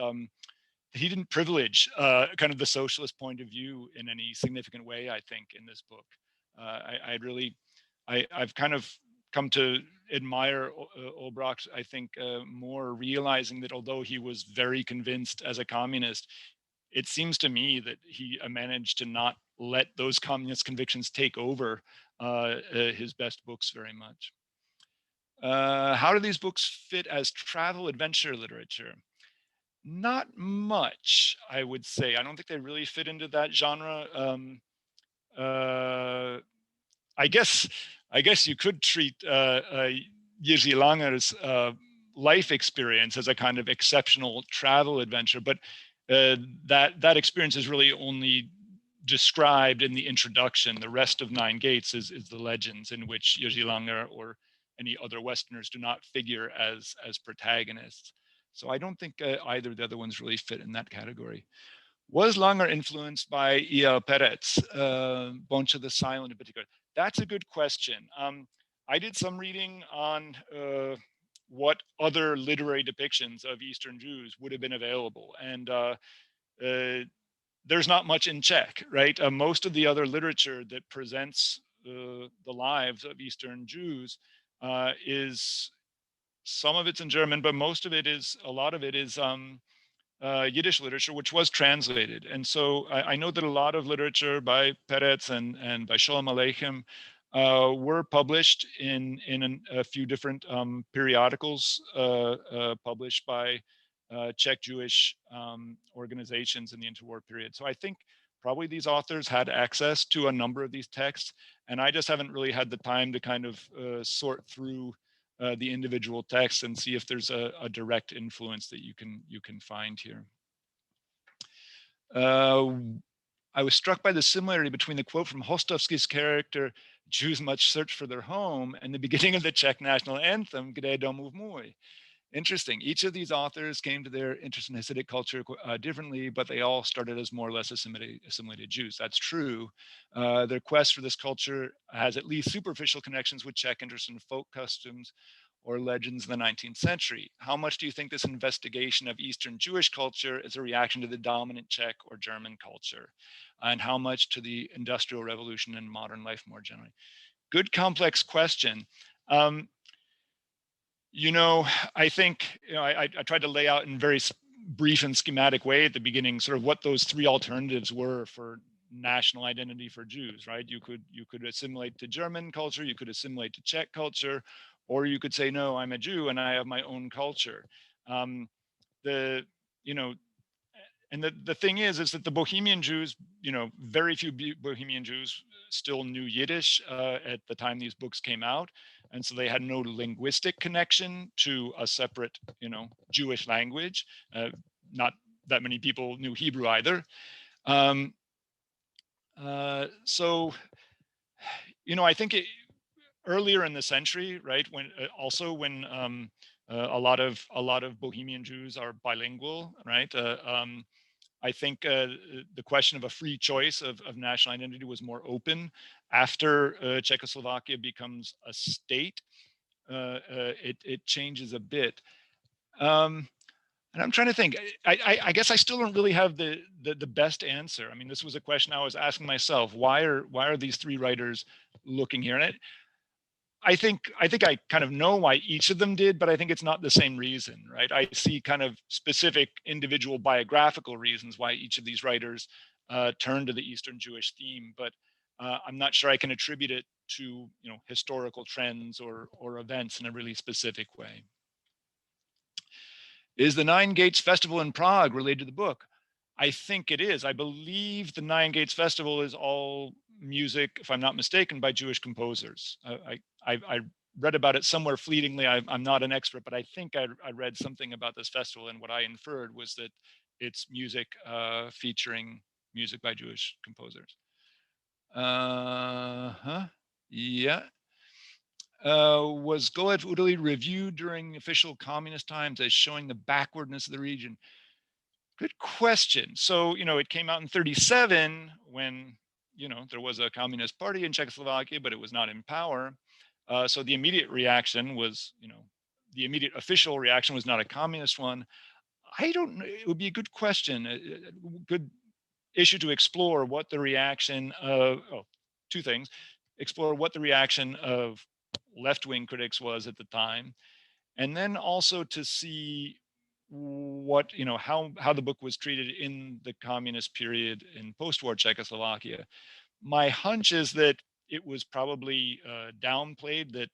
Speaker 3: he didn't privilege kind of the socialist point of view in any significant way, I think, in this book. I've kind of come to admire Obracht, I think, more, realizing that although he was very convinced as a communist, it seems to me that he managed to not let those communist convictions take over his best books very much. How do these books fit as travel adventure literature? Not much, I would say. I don't think they really fit into that genre. I guess you could treat Jiří Langer's life experience as a kind of exceptional travel adventure, but that experience is really only described in the introduction. The rest of Nine Gates is the legends in which Jiří Langer or any other Westerners do not figure as protagonists. So I don't think either of the other ones really fit in that category. Was Langer influenced by E.L. Peretz, Bunch of the Silent in particular? That's a good question. I did some reading on what other literary depictions of Eastern Jews would have been available. And there's not much in Czech, right? Most of the other literature that presents the lives of Eastern Jews is, some of it's in German, but most of it is, a lot of it is Yiddish literature, which was translated. And so I know that a lot of literature by Peretz and by Sholem Aleichem were published in a few different periodicals published by Czech Jewish organizations in the interwar period. So I think probably these authors had access to a number of these texts, and I just haven't really had the time to kind of sort through the individual texts and see if there's a direct influence that you can find here. I was struck by the similarity between the quote from Hostovsky's character, "Jews much search for their home," and the beginning of the Czech national anthem, "Kde domov můj." Interesting. Each of these authors came to their interest in Hasidic culture differently, but they all started as more or less assimilated Jews. That's true. Their quest for this culture has at least superficial connections with Czech interest in folk customs or legends in the 19th century. How much do you think this investigation of Eastern Jewish culture is a reaction to the dominant Czech or German culture? And how much to the Industrial Revolution and modern life more generally? Good complex question. I think, I tried to lay out in very brief and schematic way at the beginning, sort of what those three alternatives were for national identity for Jews, right? You could assimilate to German culture, you could assimilate to Czech culture, or you could say, no, I'm a Jew and I have my own culture. The thing is that the Bohemian Jews, very few Bohemian Jews still knew Yiddish at the time these books came out. And so they had no linguistic connection to a separate, Jewish language. Not that many people knew Hebrew either. So, I think earlier in the century, right, when a lot of Bohemian Jews are bilingual, right? I think the question of a free choice of national identity was more open after Czechoslovakia becomes a state. It changes a bit. And I'm trying to think. I guess I still don't really have the best answer. I mean, this was a question I was asking myself. Why are these three writers looking here? And I think I kind of know why each of them did, but I think it's not the same reason, right? I see kind of specific individual biographical reasons why each of these writers turned to the Eastern Jewish theme, but I'm not sure I can attribute it to historical trends or events in a really specific way. Is the Nine Gates Festival in Prague related to the book? I think it is. I believe the Nine Gates Festival is all music, if I'm not mistaken, by Jewish composers. I read about it somewhere fleetingly. I'm not an expert, but I think I read something about this festival, and what I inferred was that it's music featuring music by Jewish composers. Yeah. Was Golet Udali reviewed during official communist times as showing the backwardness of the region? Good question. So, it came out in 1937 when, there was a communist party in Czechoslovakia, but it was not in power. So the immediate reaction was, the immediate official reaction was not a communist one. I don't know. It would be a good question, a good issue to explore what the reaction of, two things, explore what the reaction of left-wing critics was at the time, and then also to see what how the book was treated in the communist period in post-war Czechoslovakia. My hunch is that it was probably downplayed, that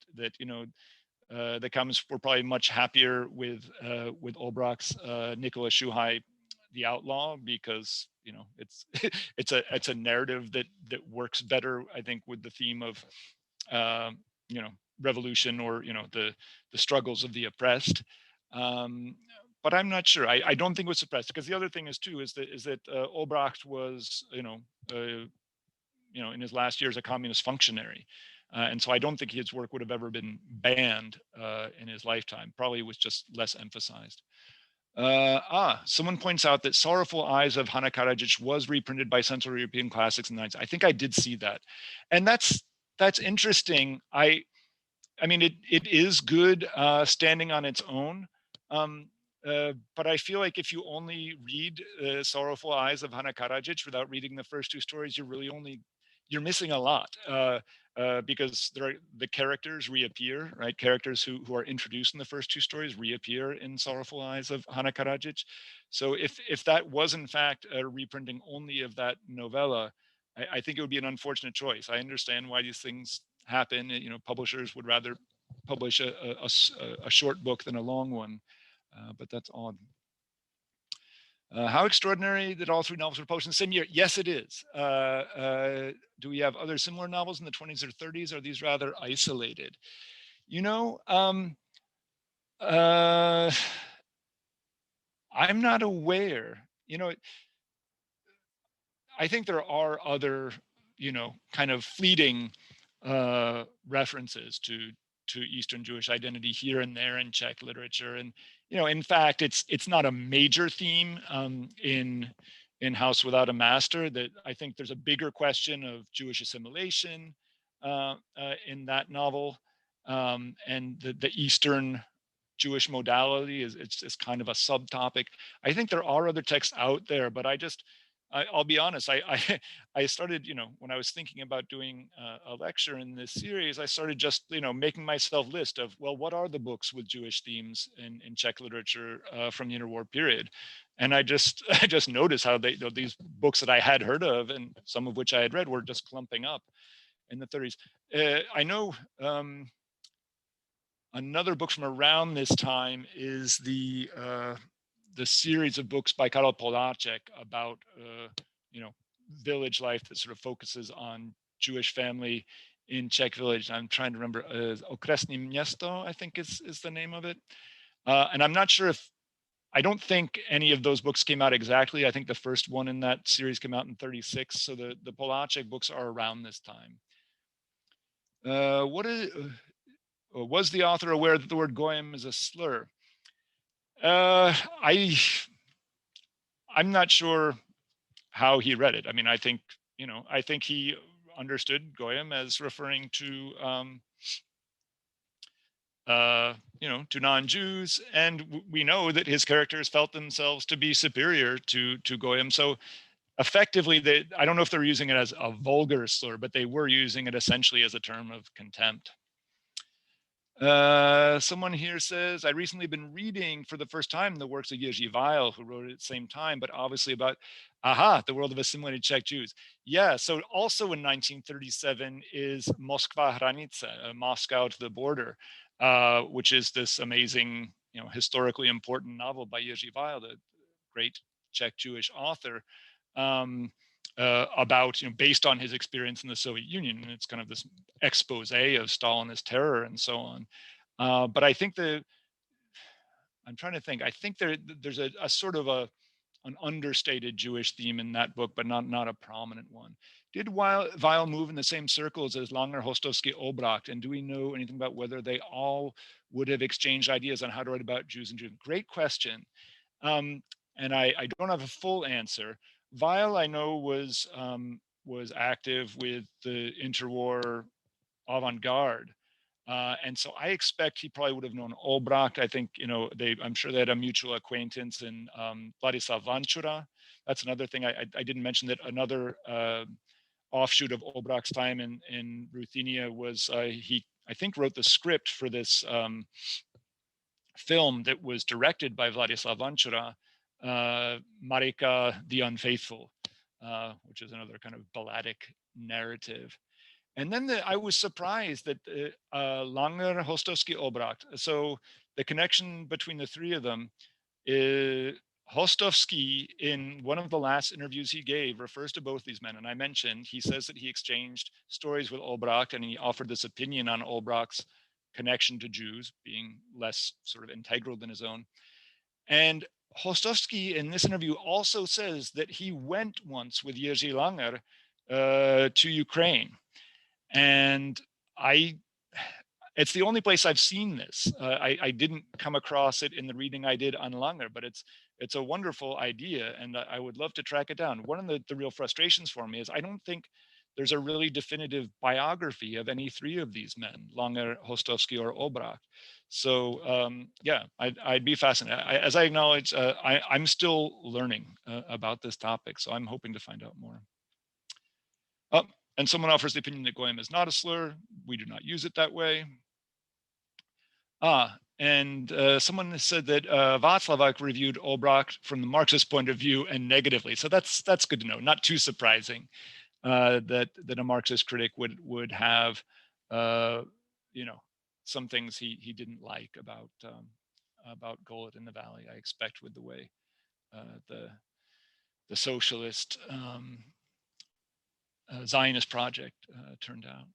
Speaker 3: the communists were probably much happier with Obracht's Nicholas Shuhai, the Outlaw, because it's a narrative that works better, I think, with the theme of revolution, or the struggles of the oppressed. But I'm not sure. I don't think it was suppressed, because the other thing is that Obracht was in his last years a communist functionary, and so I don't think his work would have ever been banned in his lifetime. Probably was just less emphasized. Someone points out that Sorrowful Eyes of Hana Karadzic was reprinted by Central European Classics in the 90s. I think I did see that, and that's interesting. I mean, it is good standing on its own. But I feel like if you only read Sorrowful Eyes of Hana Karadzic without reading the first two stories, you're missing a lot because the characters reappear, right? Characters who are introduced in the first two stories reappear in Sorrowful Eyes of Hana Karadzic. So if that was in fact a reprinting only of that novella, I think it would be an unfortunate choice. I understand why these things happen. You know, publishers would rather publish a short book than a long one. But that's odd. How extraordinary that all three novels were published in the same year? Yes, it is. Do we have other similar novels in the 20s or 30s? Or are these rather isolated? You know, I'm not aware. You know, I think there are other, you know, kind of fleeting references to Eastern Jewish identity here and there in Czech literature, and you know, in fact, it's not a major theme in House Without a Master. That I think there's a bigger question of Jewish assimilation in that novel, and the Eastern Jewish modality it's kind of a subtopic. I think there are other texts out there, but I'll be honest. I started, you know, when I was thinking about doing a lecture in this series, I started just, you know, making myself list of, well, what are the books with Jewish themes in Czech literature from the interwar period, and I just noticed how these books that I had heard of and some of which I had read were just clumping up in the 30s. I know another book from around this time is the series of books by Karel Poláček about you know, village life that sort of focuses on Jewish family in Czech village. I'm trying to remember. Okresní město, I think is the name of it. And I'm not sure if, I don't think any of those books came out exactly. I think the first one in that series came out in 36. So the Poláček books are around this time. Was the author aware that the word goyim is a slur? I'm not sure how he read it. I mean, I think he understood goyim as referring to you know, to non-Jews, and we know that his characters felt themselves to be superior to goyim. So effectively, I don't know if they're using it as a vulgar slur, but they were using it essentially as a term of contempt. Someone here says, I recently been reading for the first time the works of Jiří Langer, who wrote it at the same time, but obviously about, the world of assimilated Czech Jews. Yeah, so also in 1937 is Moskva Hranice, Moscow to the border, which is this amazing, you know, historically important novel by Jiří Langer, the great Czech Jewish author, about, you know, based on his experience in the Soviet Union. And it's kind of this expose of Stalinist terror and so on. But I think I'm trying to think, I think there's a sort of an understated Jewish theme in that book, but not a prominent one. Did Weil move in the same circles as Langer, Hostovský, Obracht? And do we know anything about whether they all would have exchanged ideas on how to write about Jews and Jews? Great question. And I don't have a full answer. Weil, I know, was active with the interwar avant-garde, and so I expect he probably would have known Obracht. I think, you know, I'm sure they had a mutual acquaintance in Vladislav Vančura. That's another thing I didn't mention, that another offshoot of Obracht's time in Ruthenia was he, I think, wrote the script for this film that was directed by Vladislav Vančura, Marika the Unfaithful, which is another kind of balladic narrative. And then I was surprised that Langer, Hostovský, Obracht. So the connection between the three of them, Hostovský, in one of the last interviews he gave, refers to both these men. And I mentioned, he says that he exchanged stories with Obracht, and he offered this opinion on Obracht's connection to Jews being less sort of integral than his own. And Hostovský in this interview also says that he went once with Jiří Langer to Ukraine. And it's the only place I've seen this. I didn't come across it in the reading I did on Langer, but it's a wonderful idea, and I would love to track it down. One of the real frustrations for me is I don't think there's a really definitive biography of any three of these men, Langer, Hostovský, or Obracht. So yeah, I'd be fascinated. As I acknowledge, I'm still learning about this topic, so I'm hoping to find out more. Oh, and someone offers the opinion that Goyim is not a slur. We do not use it that way. And someone has said that Václavák reviewed Obracht from the Marxist point of view and negatively. So that's good to know. Not too surprising that a Marxist critic would have you know, some things he didn't like about Golet in the Valley. I expect with the way the socialist Zionist project turned out.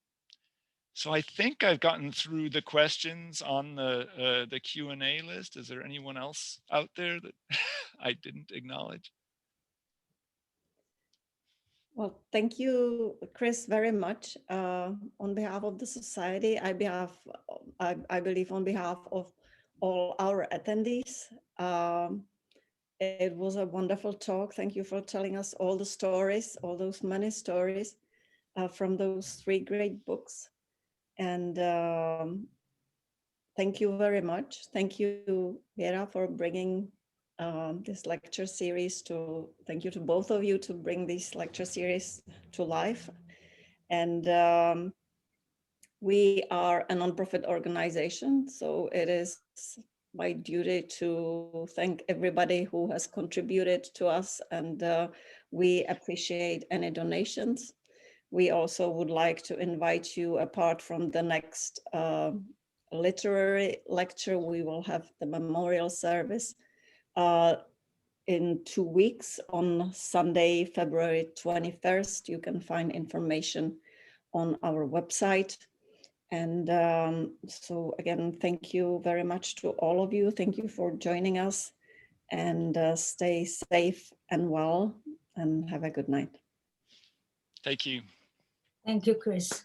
Speaker 3: So I think I've gotten through the questions on the Q&A list. Is there anyone else out there that I didn't acknowledge?
Speaker 1: Well, thank you, Chris, very much. On behalf of the society, I believe on behalf of all our attendees, it was a wonderful talk. Thank you for telling us all the stories, all those many stories from those three great books. And thank you very much. Thank you, Vera, for bringing this lecture series thank you to both of you to bring this lecture series to life. And we are a nonprofit organization, so it is my duty to thank everybody who has contributed to us, and we appreciate any donations. We also would like to invite you, apart from the next literary lecture, we will have the memorial service in 2 weeks on Sunday, February 21st. You can find information on our website. And so again, thank you very much to all of you. Thank you for joining us, and stay safe and well, and have a good night.
Speaker 3: Thank you.
Speaker 2: Thank you, Chris.